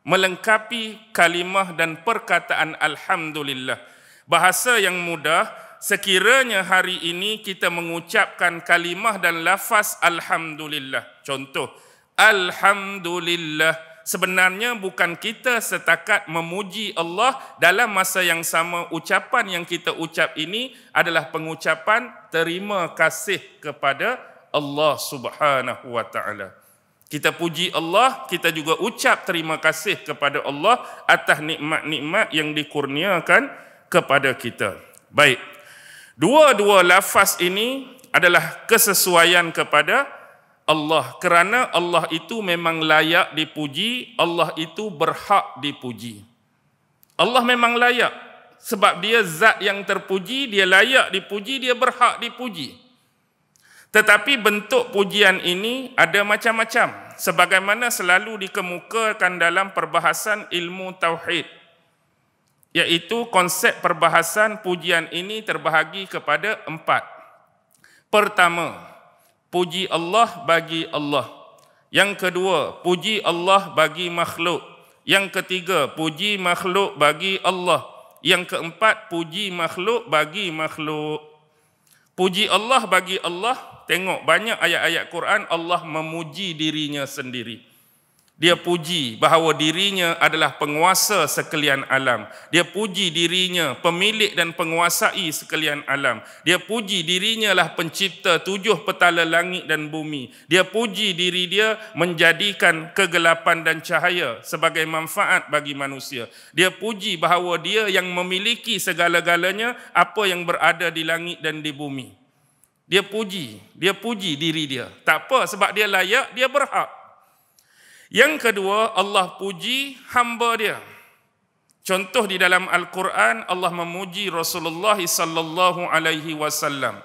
melengkapi kalimah dan perkataan alhamdulillah. Bahasa yang mudah, sekiranya hari ini kita mengucapkan kalimah dan lafaz alhamdulillah. Contoh, alhamdulillah sebenarnya bukan kita setakat memuji Allah, dalam masa yang sama ucapan yang kita ucap ini adalah pengucapan terima kasih kepada Allah Subhanahu wa taala. Kita puji Allah, kita juga ucap terima kasih kepada Allah atas nikmat-nikmat yang dikurniakan kepada kita. Baik. Dua-dua lafaz ini adalah kesesuaian kepada Allah, kerana Allah itu memang layak dipuji, Allah itu berhak dipuji. Allah memang layak sebab dia zat yang terpuji, dia layak dipuji, dia berhak dipuji. Tetapi bentuk pujian ini ada macam-macam, sebagaimana selalu dikemukakan dalam perbahasan ilmu tauhid, iaitu konsep perbahasan pujian ini terbahagi kepada 4. Pertama, puji Allah bagi Allah. Yang kedua, puji Allah bagi makhluk. Yang ketiga, puji makhluk bagi Allah. Yang keempat, puji makhluk bagi makhluk. Puji Allah bagi Allah, tengok banyak ayat-ayat Quran Allah memuji dirinya sendiri. Dia puji bahawa dirinya adalah penguasa sekalian alam. Dia puji dirinya pemilik dan penguasai sekalian alam. Dia puji dirinya lah pencipta 7 petala langit dan bumi. Dia puji diri dia menjadikan kegelapan dan cahaya sebagai manfaat bagi manusia. Dia puji bahawa dia yang memiliki segala-galanya apa yang berada di langit dan di bumi. Dia puji diri dia. Tak apa, sebab dia layak, dia berhak. Yang kedua, Allah puji hamba dia. Contoh di dalam Al-Quran, Allah memuji Rasulullah sallallahu alaihi wasallam.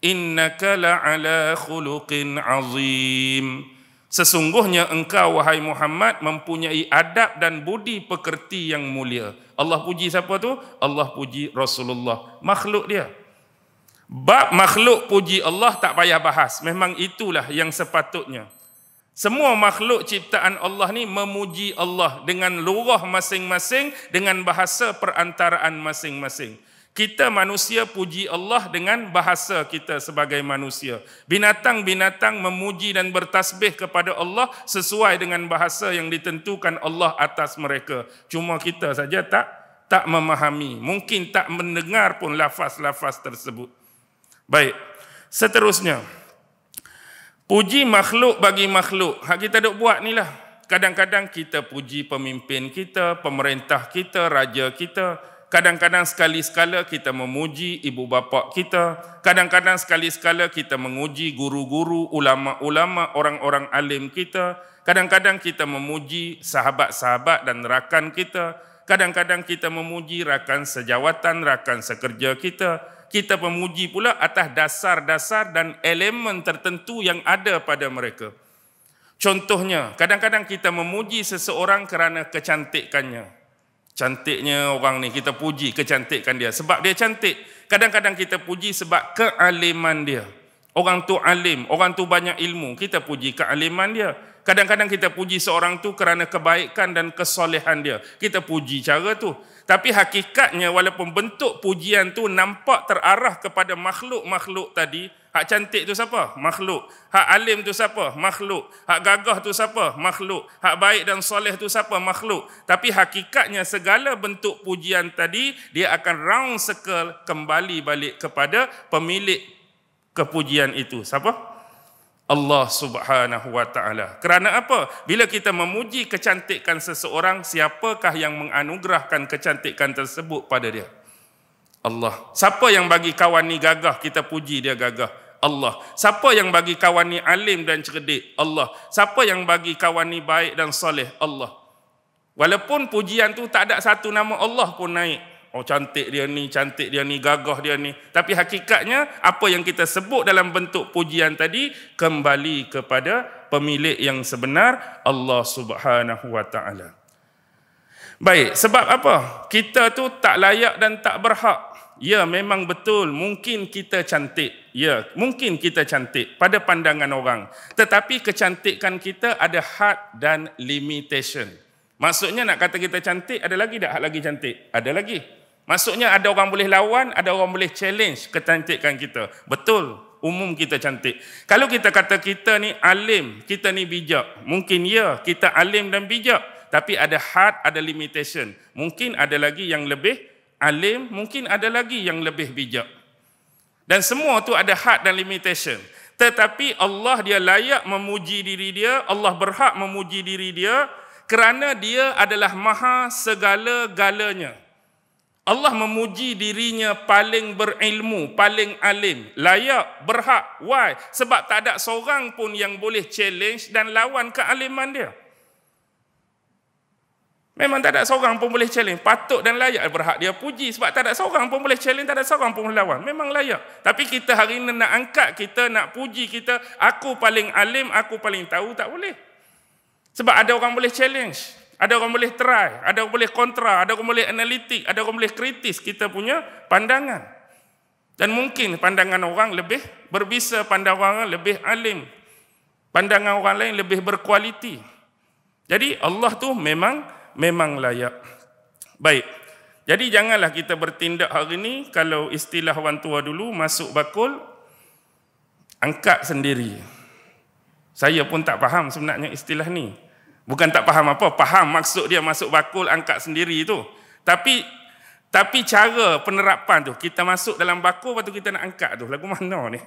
Innaka la'ala khuluqin azim. Sesungguhnya engkau wahai Muhammad mempunyai adab dan budi pekerti yang mulia. Allah puji siapa tu? Allah puji Rasulullah, makhluk dia. Bab makhluk puji Allah tak payah bahas. Memang itulah yang sepatutnya. Semua makhluk ciptaan Allah ni memuji Allah dengan lugah masing-masing, dengan bahasa perantaraan masing-masing. Kita manusia puji Allah dengan bahasa kita sebagai manusia. Binatang-binatang memuji dan bertasbih kepada Allah sesuai dengan bahasa yang ditentukan Allah atas mereka. Cuma kita saja tak memahami. Mungkin tak mendengar pun lafaz-lafaz tersebut. Baik, seterusnya. Puji makhluk bagi makhluk. Hak kita duk buat ni lah. Kadang-kadang kita puji pemimpin kita, pemerintah kita, raja kita. Kadang-kadang sekali-sekala kita memuji ibu bapa kita. Kadang-kadang sekali-sekala kita menguji guru-guru, ulama-ulama, orang-orang alim kita. Kadang-kadang kita memuji sahabat-sahabat dan rakan kita. Kadang-kadang kita memuji rakan sejawatan, rakan sekerja kita. Kita memuji pula atas dasar-dasar dan elemen tertentu yang ada pada mereka. Contohnya, kadang-kadang kita memuji seseorang kerana kecantikannya. Cantiknya orang ni, kita puji kecantikan dia sebab dia cantik. Kadang-kadang kita puji sebab kealiman dia. Orang tu alim, orang tu banyak ilmu, kita puji kealiman dia. Kadang-kadang kita puji seorang tu kerana kebaikan dan kesolehan dia. Kita puji cara tu. Tapi hakikatnya walaupun bentuk pujian tu nampak terarah kepada makhluk-makhluk tadi, hak cantik tu siapa? Makhluk. Hak alim tu siapa? Makhluk. Hak gagah tu siapa? Makhluk. Hak baik dan soleh tu siapa? Makhluk. Tapi hakikatnya segala bentuk pujian tadi, dia akan round circle kembali balik kepada pemilik kepujian itu. Siapa? Allah Subhanahu wa taala. Kerana apa? Bila kita memuji kecantikan seseorang, siapakah yang menganugerahkan kecantikan tersebut pada dia? Allah. Siapa yang bagi kawan ni gagah, kita puji dia gagah? Allah. Siapa yang bagi kawan ni alim dan cerdik? Allah. Siapa yang bagi kawan ni baik dan soleh? Allah. Walaupun pujian tu tak ada satu nama Allah pun naik. Oh, cantik dia ni, gagah dia ni. Tapi hakikatnya, apa yang kita sebut dalam bentuk pujian tadi, kembali kepada pemilik yang sebenar, Allah Subhanahu wa ta'ala. Baik, sebab apa? Kita tu tak layak dan tak berhak. Ya, memang betul, mungkin kita cantik. Ya, mungkin kita cantik pada pandangan orang. Tetapi kecantikan kita ada had dan limitation. Maksudnya nak kata kita cantik, ada lagi tak had lagi cantik? Ada lagi. Maksudnya ada orang boleh lawan, ada orang boleh challenge kecantikan kita. Betul. umum kita cantik. Kalau kita kata kita ni alim, kita ni bijak, mungkin ya, kita alim dan bijak, tapi ada had, ada limitation. Mungkin ada lagi yang lebih alim, mungkin ada lagi yang lebih bijak. Dan semua tu ada had dan limitation. Tetapi Allah dia layak memuji diri dia, Allah berhak memuji diri dia kerana dia adalah maha segala-galanya. Allah memuji dirinya paling berilmu, paling alim, layak, berhak. Why? Sebab tak ada seorang pun yang boleh challenge dan lawan kealiman dia. Memang tak ada seorang pun boleh challenge. Patut dan layak berhak dia puji. Sebab tak ada seorang pun boleh challenge, tak ada seorang pun boleh lawan. Memang layak. Tapi kita hari ini nak angkat kita, nak puji kita, aku paling alim, aku paling tahu, tak boleh. Sebab ada orang boleh challenge. Ada orang boleh try, ada orang boleh kontra, ada orang boleh analitik, ada orang boleh kritis kita punya pandangan. Dan mungkin pandangan orang lebih berbisa, pandangan orang lebih alim, pandangan orang lain lebih berkualiti. Jadi Allah tu memang layak. Baik. Jadi janganlah kita bertindak hari ni kalau istilah orang tua dulu masuk bakul angkat sendiri. Saya pun tak faham sebenarnya istilah ni. Bukan tak faham apa, faham maksud dia masuk bakul angkat sendiri tu. Tapi cara penerapan tu, kita masuk dalam bakul lepas tu kita nak angkat tu, lagu mana ni?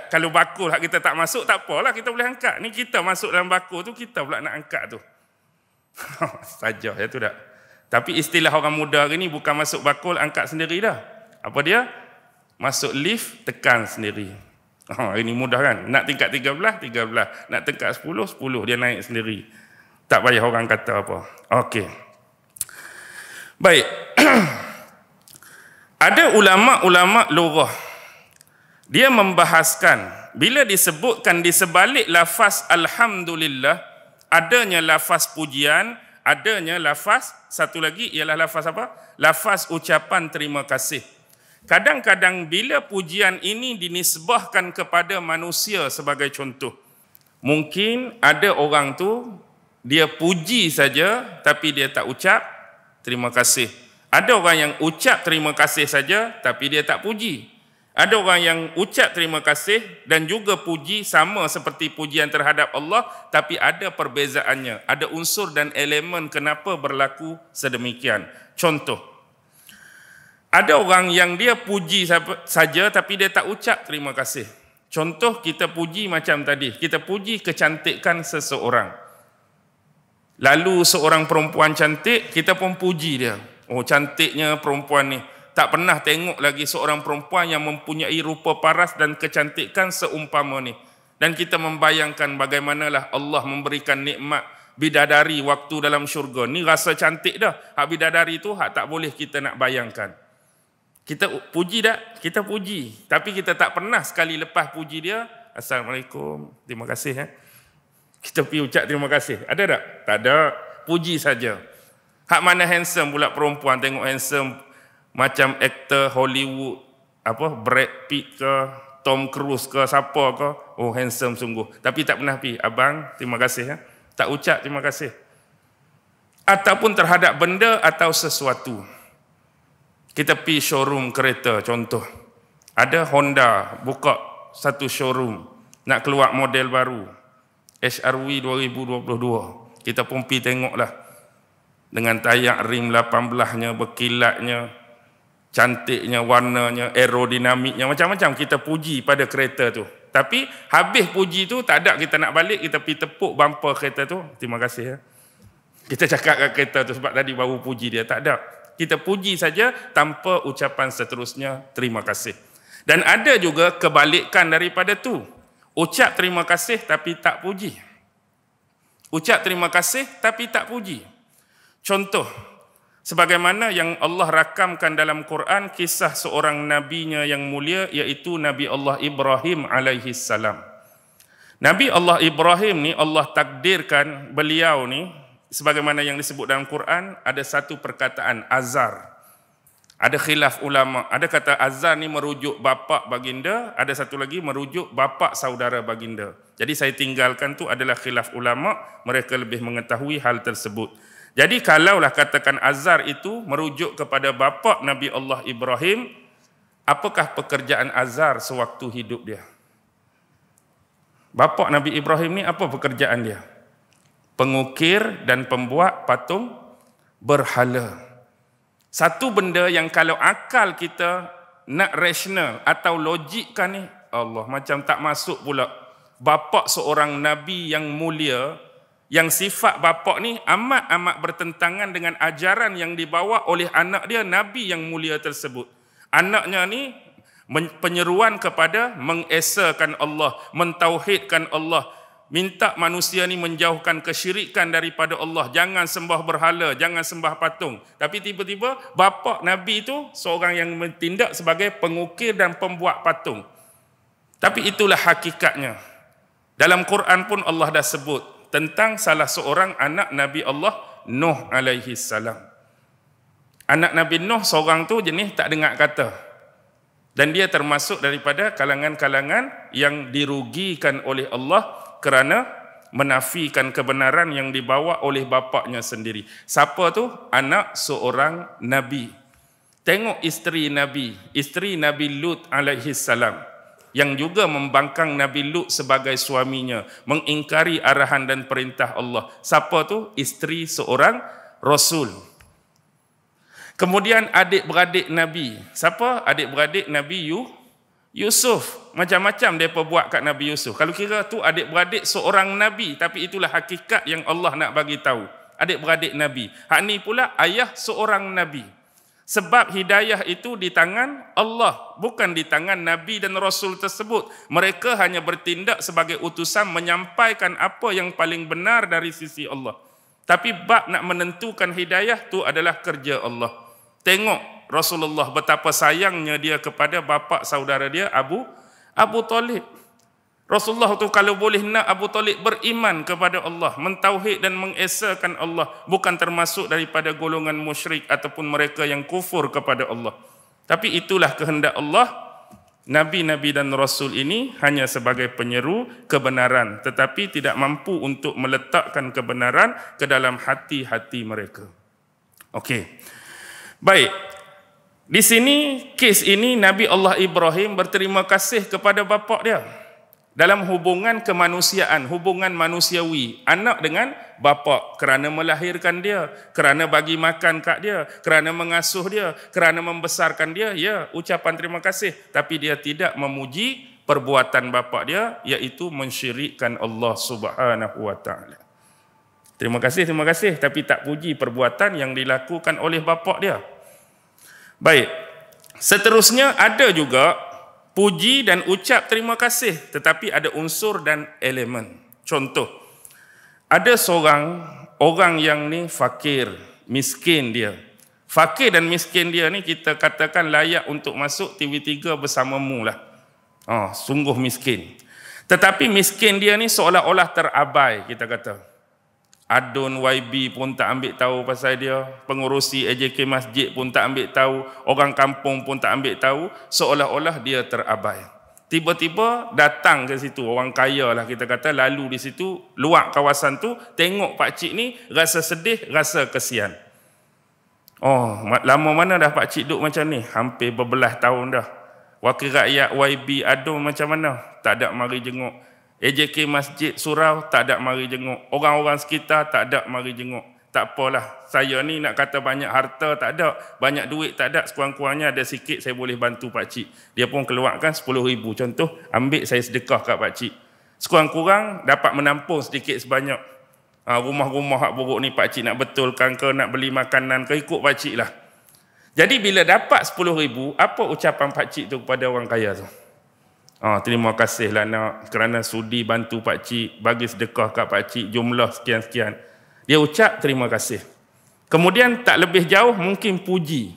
Kalau bakul kita tak masuk tak apalah, kita boleh angkat. Ni kita masuk dalam bakul tu, kita pula nak angkat tu. Saja ya tu dah. Tapi istilah orang muda hari ni bukan masuk bakul angkat sendiri dah. Apa dia? Masuk lift tekan sendiri. Ini mudah kan? Nak tingkat 13, nak tingkat 10, dia naik sendiri. Tak payah orang kata apa. Okey. Baik. Ada ulama-ulama lughah. Dia membahaskan bila disebutkan di sebalik lafaz alhamdulillah, adanya lafaz pujian, adanya lafaz satu lagi ialah lafaz apa? Lafaz ucapan terima kasih. Kadang-kadang bila pujian ini dinisbahkan kepada manusia sebagai contoh, mungkin ada orang tu dia puji saja tapi dia tak ucap terima kasih. Ada orang yang ucap terima kasih saja tapi dia tak puji. Ada orang yang ucap terima kasih dan juga puji sama seperti pujian terhadap Allah, tapi ada perbezaannya. Ada unsur dan elemen kenapa berlaku sedemikian. Contoh, ada orang yang dia puji saja tapi dia tak ucap terima kasih. Contoh, kita puji macam tadi, kita puji kecantikan seseorang. Lalu seorang perempuan cantik, kita pun puji dia. Oh, cantiknya perempuan ni. Tak pernah tengok lagi seorang perempuan yang mempunyai rupa paras dan kecantikan seumpama ni. Dan kita membayangkan bagaimanalah Allah memberikan nikmat bidadari waktu dalam syurga. Ni rasa cantik dah. Hak bidadari tu hak tak boleh kita nak bayangkan. Kita puji tak? Kita puji. Tapi kita tak pernah sekali lepas puji dia, Assalamualaikum, terima kasih. Kita pergi ucap terima kasih. Ada tak? Tak ada. Puji saja. Hak mana handsome pula perempuan, tengok handsome macam aktor Hollywood, apa Brad Pitt ke, Tom Cruise ke, siapa ke, oh handsome sungguh. Tapi tak pernah pergi, abang terima kasih. Tak ucap terima kasih. Ataupun terhadap benda atau sesuatu. Kita pergi showroom kereta contoh. Ada Honda buka satu showroom, nak keluar model baru. HRV 2022. Kita pun pergi tengoklah. Dengan tayak rim 18-nya, berkilatnya, cantiknya, warnanya, aerodinamiknya, macam-macam kita puji pada kereta tu. Tapi habis puji tu, tak ada kita nak balik, kita pergi tepuk bumper kereta tu. Terima kasih. Kita cakap kat kereta tu sebab tadi baru puji dia. Tak ada. Kita puji saja tanpa ucapan seterusnya terima kasih. Dan ada juga kebalikan daripada tu. Ucap terima kasih tapi tak puji. Ucap terima kasih tapi tak puji. Contoh, sebagaimana yang Allah rakamkan dalam Quran kisah seorang nabinya yang mulia, iaitu Nabi Allah Ibrahim alaihi salam. Nabi Allah Ibrahim ni Allah takdirkan beliau ni, sebagaimana yang disebut dalam Quran, ada satu perkataan azar. Ada khilaf ulama. Ada kata azar ni merujuk bapa baginda, ada satu lagi merujuk bapa saudara baginda. Jadi saya tinggalkan tu adalah khilaf ulama, mereka lebih mengetahui hal tersebut. Jadi kalaulah katakan azar itu merujuk kepada bapa Nabi Allah Ibrahim, Apakah pekerjaan Azar sewaktu hidup dia? Bapa Nabi Ibrahim ni apa pekerjaan dia? Pengukir dan pembuat patung berhala. Satu benda yang kalau akal kita nak rasional atau logikkan ni, Allah macam tak masuk pula. Bapa seorang Nabi yang mulia, yang sifat bapa ni amat-amat bertentangan dengan ajaran yang dibawa oleh anak dia, Nabi yang mulia tersebut. Anaknya ni penyeruan kepada mengesakan Allah, mentauhidkan Allah, minta manusia ni menjauhkan kesyirikan daripada Allah, jangan sembah berhala, jangan sembah patung. Tapi tiba-tiba bapa Nabi itu seorang yang bertindak sebagai pengukir dan pembuat patung. Tapi itulah hakikatnya. Dalam Quran pun Allah dah sebut tentang salah seorang anak Nabi Allah, Nuh alaihi salam. Anak Nabi Nuh seorang tu jenis tak dengar kata. Dan dia termasuk daripada kalangan-kalangan yang dirugikan oleh Allah kerana menafikan kebenaran yang dibawa oleh bapaknya sendiri. Siapa tu? Anak seorang Nabi. Tengok isteri Nabi Lut alaihi salam, yang juga membangkang Nabi Lut sebagai suaminya, mengingkari arahan dan perintah Allah. Siapa tu? Isteri seorang Rasul. Kemudian adik-beradik Nabi. Siapa? Adik-beradik Nabi Yusuf. Macam-macam mereka buat kat Nabi Yusuf. Kalau kira tu adik-beradik seorang Nabi, tapi itulah hakikat yang Allah nak bagi tahu. Adik-beradik Nabi. Hak ni pula ayah seorang Nabi. Sebab hidayah itu di tangan Allah, bukan di tangan Nabi dan Rasul tersebut. Mereka hanya bertindak sebagai utusan menyampaikan apa yang paling benar dari sisi Allah. Tapi bab nak menentukan hidayah tu adalah kerja Allah. Tengok Rasulullah betapa sayangnya dia kepada bapa saudara dia Abu Talib. Rasulullah tu kalau boleh nak Abu Talib beriman kepada Allah, mentauhid dan mengesakan Allah, bukan termasuk daripada golongan musyrik ataupun mereka yang kufur kepada Allah. Tapi itulah kehendak Allah. Nabi-nabi dan Rasul ini hanya sebagai penyeru kebenaran, tetapi tidak mampu untuk meletakkan kebenaran ke dalam hati-hati mereka. Okey. Baik. Di sini, kes ini Nabi Allah Ibrahim berterima kasih kepada bapa dia. Dalam hubungan kemanusiaan, hubungan manusiawi, anak dengan bapa, kerana melahirkan dia, kerana bagi makan kat dia, kerana mengasuh dia, kerana membesarkan dia, ya, ucapan terima kasih. Tapi dia tidak memuji perbuatan bapa dia, iaitu mensyirikkan Allah Subhanahu wa taala. Terima kasih, tapi tak puji perbuatan yang dilakukan oleh bapa dia. Baik. Seterusnya ada juga puji dan ucap terima kasih, tetapi ada unsur dan elemen. Contoh, ada seorang orang yang ni fakir, miskin dia. Fakir dan miskin dia ni kita katakan layak untuk masuk TV3 bersamamu lah. Sungguh miskin. Tetapi miskin dia ni seolah-olah terabai, kita kata. Adun YB pun tak ambil tahu pasal dia, pengurusi AJK masjid pun tak ambil tahu, orang kampung pun tak ambil tahu, seolah-olah dia terabai. Tiba-tiba datang ke situ, orang kaya lah kita kata, lalu di situ, luar kawasan tu, tengok pakcik ni, rasa sedih, rasa kesian. Lama mana dah pakcik duduk macam ni? Hampir berbelas tahun dah. Wakil rakyat YB Adun macam mana? Tak ada mari jenguk. AJK Masjid Surau tak ada mari jenguk. Orang-orang sekitar tak ada mari jenguk. Tak apalah, saya ni nak kata banyak harta tak ada, banyak duit tak ada, sekurang-kurangnya ada sikit saya boleh bantu pakcik. Dia pun keluarkan 10,000 contoh, ambil saya sedekah kat pakcik. Sekurang-kurang dapat menampung sedikit sebanyak. Rumah-rumah hak buruk ni pakcik nak betulkan ke, nak beli makanan ke, ikut pakcik lah. Jadi bila dapat 10,000, apa ucapan pakcik tu kepada orang kaya tu? Terima kasihlah nak kerana sudi bantu pakcik, bagi sedekah kat pakcik jumlah sekian-sekian. Dia ucap terima kasih. Kemudian tak lebih jauh mungkin puji.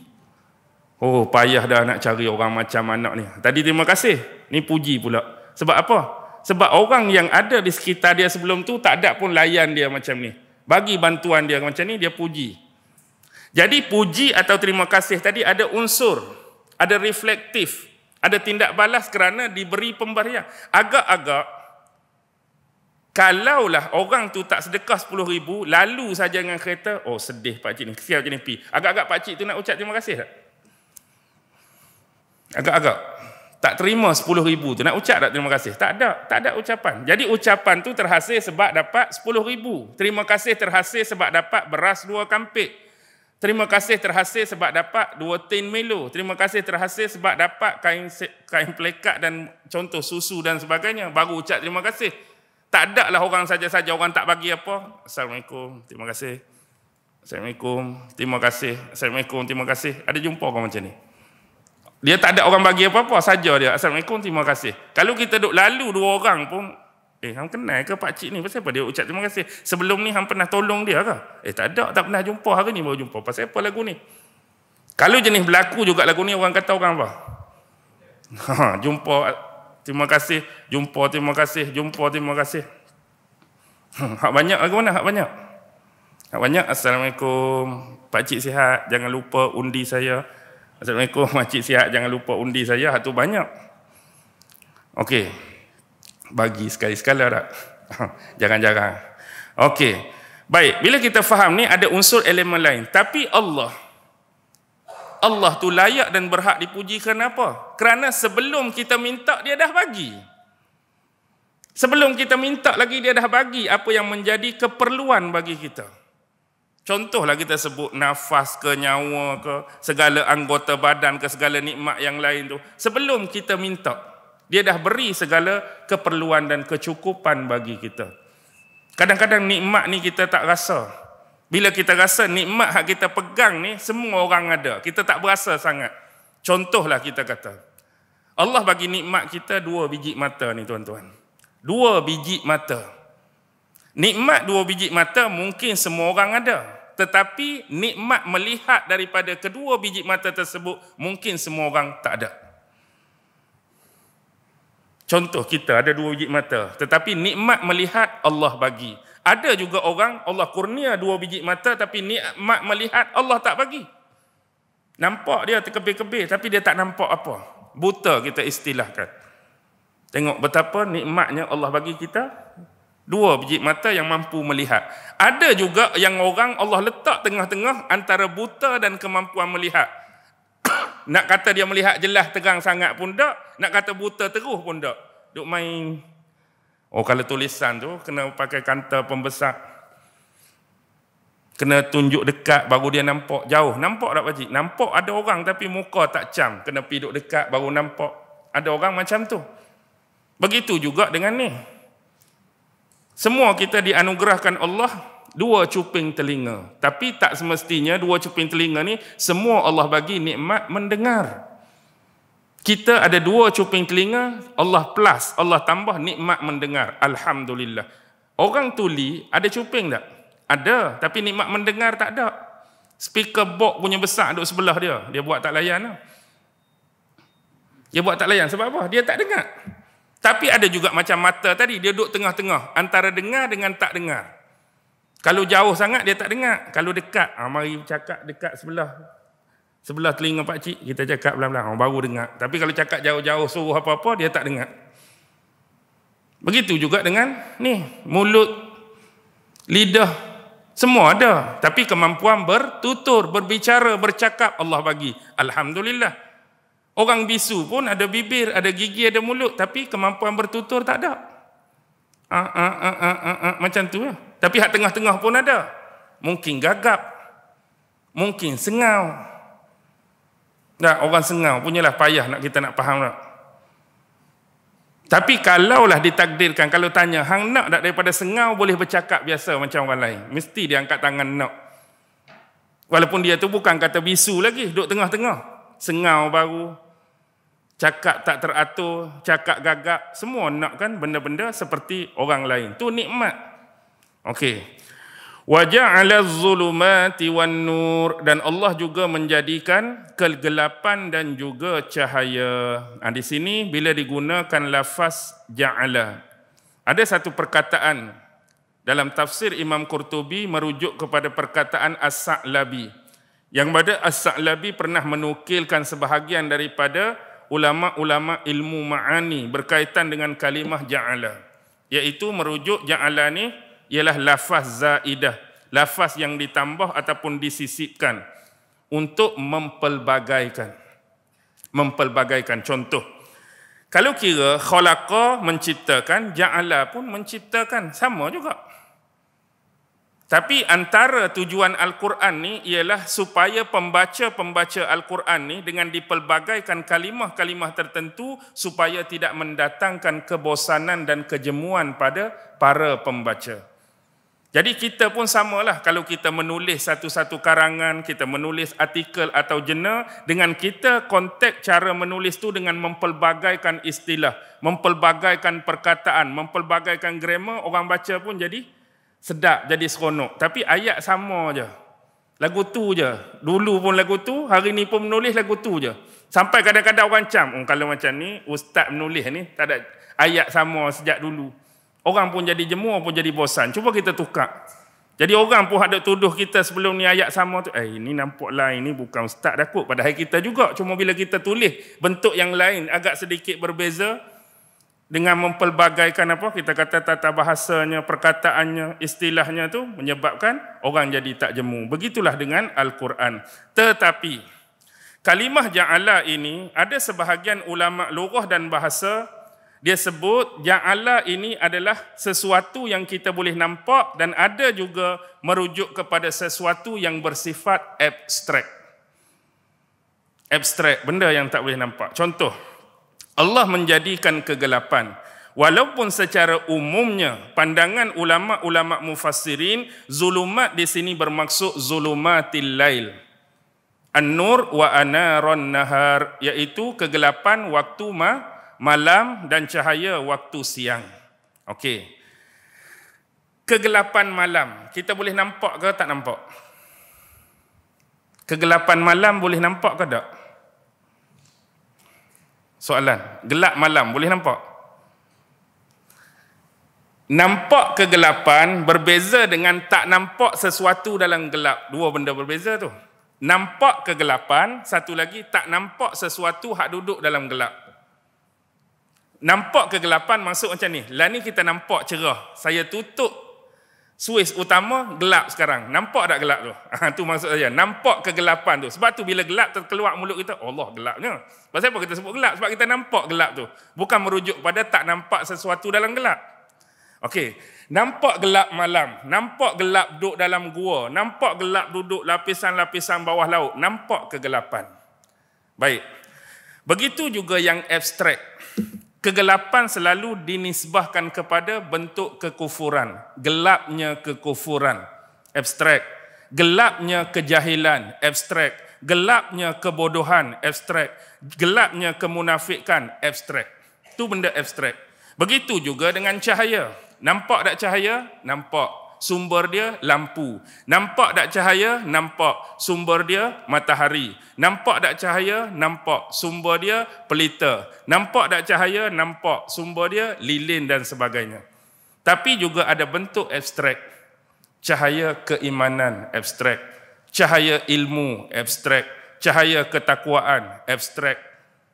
Payah dah nak cari orang macam anak ni. Tadi terima kasih, ni puji pula. Sebab apa? Sebab orang yang ada di sekitar dia sebelum tu tak ada pun layan dia macam ni. Bagi bantuan dia macam ni, dia puji. Jadi puji atau terima kasih tadi ada unsur, ada reflektif, ada tindak balas kerana diberi pemberian. Agak-agak, kalaulah orang tu tak sedekah 10,000, lalu saja dengan kereta, sedih pakcik ni, kesian pakcik ni pi. Agak-agak pakcik tu nak ucap terima kasih tak? agak-agak tak terima 10,000 tu. Nak ucap tak terima kasih? Tak ada ucapan. Jadi ucapan tu terhasil sebab dapat 10,000. Terima kasih terhasil sebab dapat beras 2 kampit. Terima kasih terhasil sebab dapat 2 tin Milo. Terima kasih terhasil sebab dapat kain pelekat dan contoh susu dan sebagainya. Baru ucap terima kasih. Tak ada lah orang saja-saja, orang tak bagi apa. Assalamualaikum, terima kasih. Assalamualaikum, terima kasih. Assalamualaikum, terima kasih. Ada jumpa orang macam ni? Dia tak ada orang bagi apa-apa saja dia. Assalamualaikum, terima kasih. Kalau kita duduk lalu 2 orang pun, hang kenal ke pakcik ni? Pasal apa dia ucap terima kasih? Sebelum ni hang pernah tolong dia ke? Tak ada, tak pernah jumpa. Hari ni baru jumpa. Pasal apa lagu ni? Kalau jenis berlaku juga lagu ni, orang kata orang apa? Jumpa, terima kasih. Jumpa, terima kasih. Jumpa, terima kasih. Hak banyak lagu mana? Hak banyak. Hak banyak. Assalamualaikum, pakcik sihat. Jangan lupa undi saya. Assalamualaikum, makcik sihat, jangan lupa undi saya. Itu banyak. Okey. Bagi sekali-sekala tak? Jarang-jarang. Okey. Baik, bila kita faham ni ada unsur elemen lain. Tapi Allah tu layak dan berhak dipuji kerana apa? Kerana sebelum kita minta, dia dah bagi. Sebelum kita minta lagi, dia dah bagi apa yang menjadi keperluan bagi kita. Contohlah kita sebut nafas ke, nyawa ke, segala anggota badan ke, segala nikmat yang lain tu. Sebelum kita minta, dia dah beri segala keperluan dan kecukupan bagi kita. Kadang-kadang nikmat ni kita tak rasa. Bila kita rasa nikmat hak kita pegang ni, semua orang ada. Kita tak berasa sangat. Contohlah kita kata, Allah bagi nikmat kita 2 biji mata ni tuan-tuan. 2 biji mata. Nikmat 2 biji mata mungkin semua orang ada. Tetapi nikmat melihat daripada kedua biji mata tersebut mungkin semua orang tak ada. Contoh kita ada 2 biji mata. Tetapi nikmat melihat Allah bagi. Ada juga orang Allah kurnia 2 biji mata tapi nikmat melihat Allah tak bagi. Nampak dia terkebir-kebir tapi dia tak nampak apa. Buta kita istilahkan. Tengok betapa nikmatnya Allah bagi kita. 2 biji mata yang mampu melihat. Ada juga yang orang Allah letak tengah-tengah antara buta dan kemampuan melihat. Nak kata dia melihat jelas terang sangat pun tak. Nak kata buta terus pun tak. Duk main. Kalau tulisan tu kena pakai kanta pembesar. Kena tunjuk dekat baru dia nampak jauh. Nampak tak pakcik? Nampak ada orang tapi muka tak cam. Kena pergi duduk dekat baru nampak. Ada orang macam tu. Begitu juga dengan ni. Semua kita dianugerahkan Allah 2 cuping telinga. Tapi tak semestinya 2 cuping telinga ni semua Allah bagi nikmat mendengar. Kita ada 2 cuping telinga, Allah plus, Allah tambah nikmat mendengar. Alhamdulillah. Orang tuli ada cuping tak? Ada, tapi nikmat mendengar tak ada. Speaker box punya besar duduk sebelah dia. Dia buat tak layan. Dia buat tak layan sebab apa? Dia tak dengar. Tapi ada juga macam mata tadi, dia duduk tengah-tengah antara dengar dengan tak dengar. Kalau jauh sangat dia tak dengar. Kalau dekat, mari cakap dekat sebelah telinga pakcik, kita cakap pelan-pelan, baru dengar. Tapi kalau cakap jauh-jauh suruh apa-apa, dia tak dengar. Begitu juga dengan ni, mulut, lidah, semua ada. Tapi kemampuan bertutur, berbicara, bercakap Allah bagi. Alhamdulillah. Orang bisu pun ada bibir, ada gigi, ada mulut. Tapi kemampuan bertutur tak ada. Macam tu lah. Tapi hak tengah-tengah pun ada. Mungkin gagap. Mungkin sengau. Nah, orang sengau punyalah payah kita nak faham tak? Tapi kalaulah ditakdirkan, kalau tanya, hang nak tak daripada sengau boleh bercakap biasa macam orang lain? Mesti dia angkat tangan nak. Walaupun dia tu bukan kata bisu lagi, duduk tengah-tengah. Sengau baru. Cakap tak teratur, cakap gagap, semua nak kan benda-benda seperti orang lain. Tu nikmat. Okey. Wa ja'ala adh-dhulumati wan-nur, dan Allah juga menjadikan kegelapan dan juga cahaya. Di sini bila digunakan lafaz ja'ala, ada satu perkataan dalam tafsir Imam Qurtubi merujuk kepada perkataan As-Sa'labi. Yang mana As-Sa'labi pernah menukilkan sebahagian daripada ulama-ulama ilmu ma'ani berkaitan dengan kalimah ja'ala, iaitu merujuk ja'ala ni ialah lafaz zaidah, lafaz yang ditambah ataupun disisipkan untuk mempelbagaikan. Mempelbagaikan. Contoh, kalau kira khalaqa menciptakan, ja'ala pun menciptakan, sama juga. Tapi antara tujuan Al-Quran ni ialah supaya pembaca-pembaca Al-Quran ni dengan dipelbagaikan kalimah-kalimah tertentu supaya tidak mendatangkan kebosanan dan kejemuan pada para pembaca. Jadi kita pun samalah kalau kita menulis satu-satu karangan, kita menulis artikel atau jurnal, dengan kita konteks cara menulis tu dengan mempelbagaikan istilah, mempelbagaikan perkataan, mempelbagaikan grammar, orang baca pun jadi sedap, jadi seronok. Tapi ayat sama je. Lagu tu je. Dulu pun lagu tu, hari ni pun menulis lagu tu je. Sampai kadang-kadang orang kalau macam ni, ustaz menulis ni, tak ada ayat sama sejak dulu. Orang pun jadi jemur, pun jadi bosan. Cuba kita tukar. Jadi orang pun ada tuduh kita sebelum ni ayat sama tu. Ini nampak lain, ni bukan ustaz dah kot. Padahal kita juga. Cuma bila kita tulis bentuk yang lain, agak sedikit berbeza, dengan mempelbagaikan kita kata tata bahasanya, perkataannya, istilahnya tu menyebabkan orang jadi tak jemu. Begitulah dengan Al-Quran. Tetapi kalimah ja'ala ini ada sebahagian ulama lughah dan bahasa dia sebut ja'ala ini adalah sesuatu yang kita boleh nampak dan ada juga merujuk kepada sesuatu yang bersifat abstrak. Abstrak, benda yang tak boleh nampak. Contoh, Allah menjadikan kegelapan. Walaupun secara umumnya pandangan ulama-ulama mufassirin, zulumat di sini bermaksud zulumatil lail. An-nur wa anaron nahar, iaitu kegelapan waktu malam dan cahaya waktu siang. Okey. Kegelapan malam, kita boleh nampak ke tak nampak? Kegelapan malam boleh nampak ke tak? Soalan, gelap malam boleh nampak? Nampak kegelapan berbeza dengan tak nampak sesuatu dalam gelap. Dua benda berbeza tu. Nampak kegelapan, satu lagi tak nampak sesuatu hak duduk dalam gelap. Nampak kegelapan maksud macam ni. Lah ni kita nampak cerah. Saya tutup suis utama, gelap sekarang. Nampak tak gelap tu? Tu maksud saya. Nampak kegelapan tu. Sebab tu bila gelap terkeluar mulut kita, Allah gelapnya. Pasal apa kita sebut gelap? Sebab kita nampak gelap tu. Bukan merujuk pada tak nampak sesuatu dalam gelap. Okey. Nampak gelap malam. Nampak gelap duduk dalam gua. Nampak gelap duduk lapisan-lapisan bawah laut. Nampak kegelapan. Baik. Begitu juga yang abstrak. Kegelapan selalu dinisbahkan kepada bentuk kekufuran. Gelapnya kekufuran, abstrak. Gelapnya kejahilan, abstrak. Gelapnya kebodohan, abstrak. Gelapnya kemunafikan, abstrak. Itu benda abstrak. Begitu juga dengan cahaya. Nampak tak cahaya? Nampak. Sumber dia lampu. Nampak tak cahaya? Nampak. Sumber dia matahari. Nampak tak cahaya? Nampak. Sumber dia pelita. Nampak tak cahaya? Nampak. Sumber dia lilin dan sebagainya. Tapi juga ada bentuk abstrak. Cahaya keimanan, abstrak. Cahaya ilmu, abstrak. Cahaya ketakwaan, abstrak.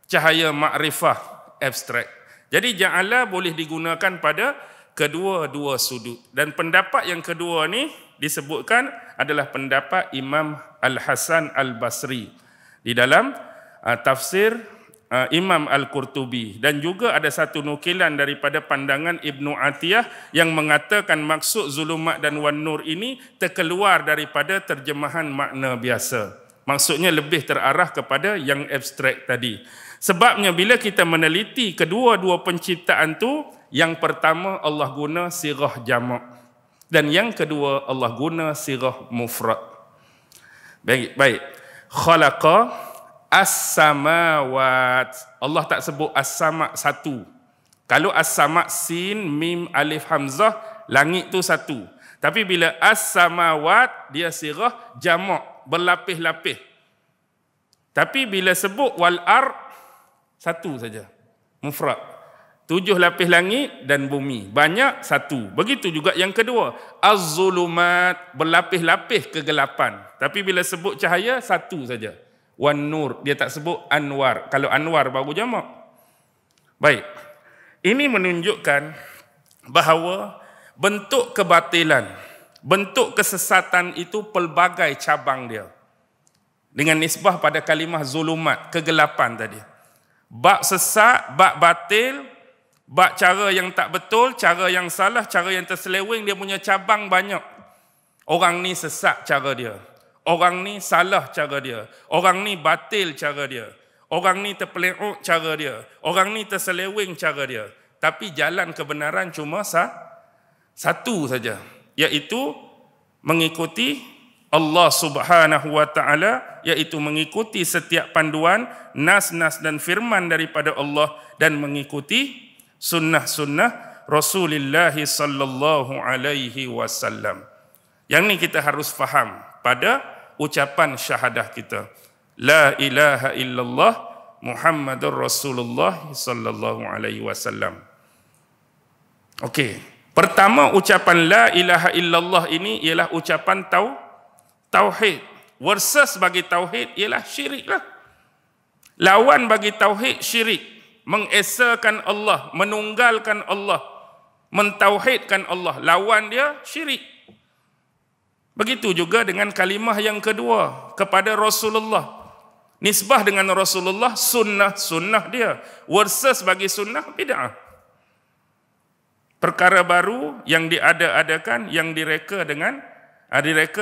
Cahaya makrifah, abstrak. Jadi ja'ala boleh digunakan pada kedua-dua sudut. Dan pendapat yang kedua ni disebutkan adalah pendapat Imam Al-Hasan Al-Basri di dalam tafsir Imam Al-Qurtubi. Dan juga ada satu nukilan daripada pandangan Ibnu Atiyah yang mengatakan maksud zulumat dan wan-nur ini terkeluar daripada terjemahan makna biasa. Maksudnya lebih terarah kepada yang abstrak tadi. Sebabnya bila kita meneliti kedua-dua penciptaan tu, yang pertama Allah guna sirah jamak dan yang kedua Allah guna sirah mufrad. Baik. Khalaqa as-samawat. Allah tak sebut as-sama' satu. Kalau as-sama' sin mim alif hamzah, langit tu satu. Tapi bila as-samawat dia sirah jamak, berlapis-lapis. Tapi bila sebut wal ard, satu saja, mufrad. 7 lapis langit dan bumi. Banyak, satu. Begitu juga yang kedua. Az-zulumat, berlapis-lapis kegelapan. Tapi bila sebut cahaya, satu saja. Wan-nur, dia tak sebut anwar. Kalau anwar baru jamak. Baik. Ini menunjukkan bahawa bentuk kebatilan, bentuk kesesatan itu pelbagai cabang dia. Dengan nisbah pada kalimah zulumat, kegelapan tadi. bab sesat, bab batil, bab cara yang tak betul, cara yang salah, cara yang terseleweng, dia punya cabang banyak. Orang ni sesat cara dia, orang ni salah cara dia, orang ni batil cara dia, orang ni terpeleuk cara dia, orang ni terseleweng cara dia. Tapi jalan kebenaran cuma satu saja, iaitu mengikuti Allah Subhanahu wa taala, iaitu mengikuti setiap panduan nas-nas dan firman daripada Allah dan mengikuti sunnah-sunnah Rasulullah sallallahu alaihi wasallam. Yang ni kita harus faham pada ucapan syahadah kita. La ilaha illallah Muhammadur Rasulullah sallallahu alaihi wasallam. Okey. Pertama ucapan la ilaha illallah ini ialah ucapan tauhid. Versus bagi tauhid ialah syirik lah. Lawan bagi tauhid syirik. Mengesakan Allah, menunggalkan Allah, mentauhidkan Allah. Lawan dia syirik. Begitu juga dengan kalimah yang kedua kepada Rasulullah. Nisbah dengan Rasulullah, sunnah dia. Versus bagi sunnah, bid'ah. Perkara baru yang diada-adakan, yang direka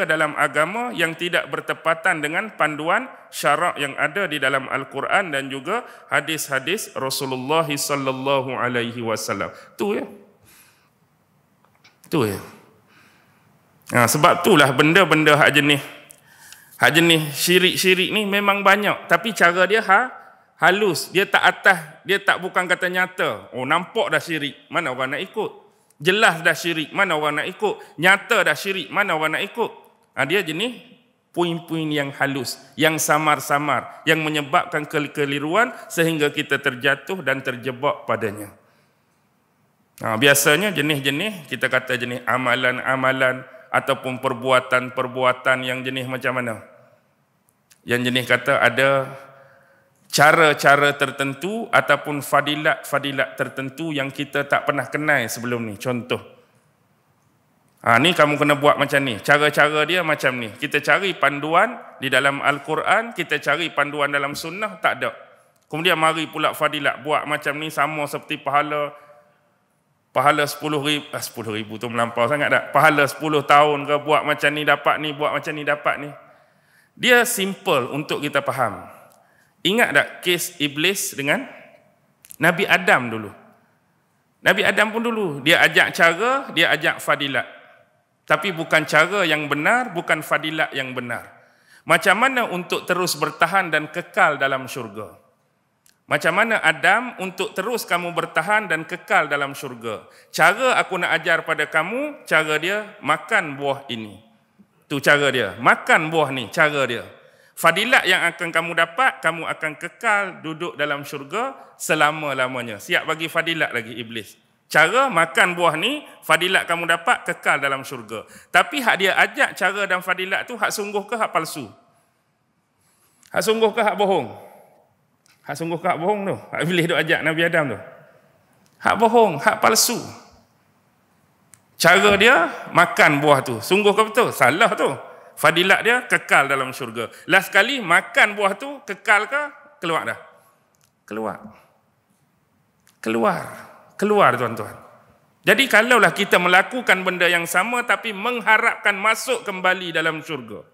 dalam agama yang tidak bertepatan dengan panduan syarak yang ada di dalam Al-Quran dan juga hadis-hadis Rasulullah sallallahu alaihi wasallam. Tu ya. Sebab itulah benda-benda hak jenis syirik-syirik ni memang banyak, tapi cara dia halus, dia tak atas, dia tak bukan kata nyata. Oh, nampak dah syirik, mana orang nak ikut? Jelas dah syirik, mana orang nak ikut? Nyata dah syirik, mana orang nak ikut? Dia jenis puing-puing yang halus, yang samar-samar, yang menyebabkan kekeliruan sehingga kita terjatuh dan terjebak padanya. Biasanya jenis-jenis, kita kata jenis amalan-amalan ataupun perbuatan-perbuatan yang jenis macam mana? Yang jenis kata ada cara-cara tertentu ataupun fadilat-fadilat tertentu yang kita tak pernah kenal sebelum ni. Contoh, ni kamu kena buat macam ni, cara-cara dia macam ni. Kita cari panduan di dalam Al-Quran, kita cari panduan dalam sunnah, tak ada. Kemudian mari pula fadilat, buat macam ni sama seperti pahala 10,000 tu melampau sangat tak? Pahala 10 tahun ke, buat macam ni dapat ni, buat macam ni dapat ni. Dia simple untuk kita faham. Ingat tak kes Iblis dengan Nabi Adam dulu? Nabi Adam pun dulu, dia ajak cara, dia ajak fadilat. Tapi bukan cara yang benar, bukan fadilat yang benar. Macam mana untuk terus bertahan dan kekal dalam syurga? Macam mana Adam untuk terus kamu bertahan dan kekal dalam syurga? Cara aku nak ajar pada kamu, cara dia makan buah ini. Tu cara dia, makan buah ni, cara dia. Fadilat yang akan kamu dapat, kamu akan kekal duduk dalam syurga selama-lamanya. Siap bagi fadilat lagi Iblis. Cara makan buah ni, fadilat kamu dapat, kekal dalam syurga. Tapi hak dia ajak cara dan fadilat tu, hak sungguh ke hak palsu? Hak sungguh ke hak bohong? Hak sungguh ke hak bohong tu? Hak Iblis duk ajak Nabi Adam tu. Hak bohong, hak palsu. Cara dia makan buah tu. Sungguh ke betul? Salah tu. Fadilat dia kekal dalam syurga. Last kali makan buah tu, kekal ke? Keluar dah. Keluar tuan-tuan. Jadi kalaulah kita melakukan benda yang sama tapi mengharapkan masuk kembali dalam syurga,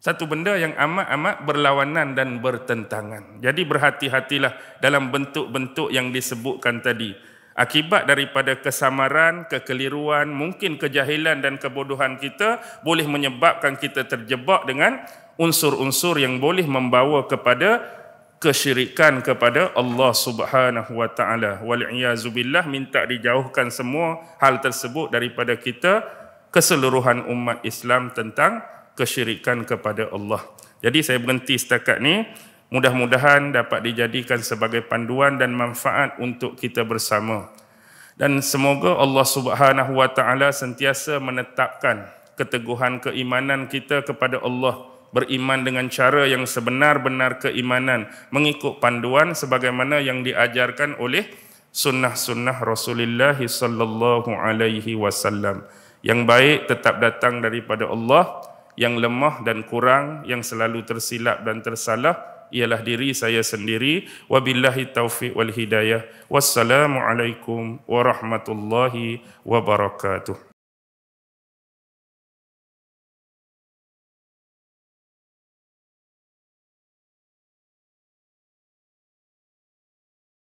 satu benda yang amat-amat berlawanan dan bertentangan. Jadi berhati-hatilah dalam bentuk-bentuk yang disebutkan tadi. Akibat daripada kesamaran, kekeliruan, mungkin kejahilan dan kebodohan kita boleh menyebabkan kita terjebak dengan unsur-unsur yang boleh membawa kepada kesyirikan kepada Allah Subhanahu wa taala. Wal-iyazubillah, minta dijauhkan semua hal tersebut daripada kita, keseluruhan umat Islam, tentang kesyirikan kepada Allah. Jadi saya berhenti setakat ni. Mudah-mudahan dapat dijadikan sebagai panduan dan manfaat untuk kita bersama. Dan semoga Allah Subhanahu wa taala sentiasa menetapkan keteguhan keimanan kita kepada Allah, beriman dengan cara yang sebenar-benar keimanan, mengikut panduan sebagaimana yang diajarkan oleh sunnah-sunnah Rasulullah sallallahu alaihi wasallam. Yang baik tetap datang daripada Allah, yang lemah dan kurang, yang selalu tersilap dan tersalah, ialah diri saya sendiri. Wabillahi taufiq wal hidayah. Wassalamualaikum warahmatullahi wabarakatuh.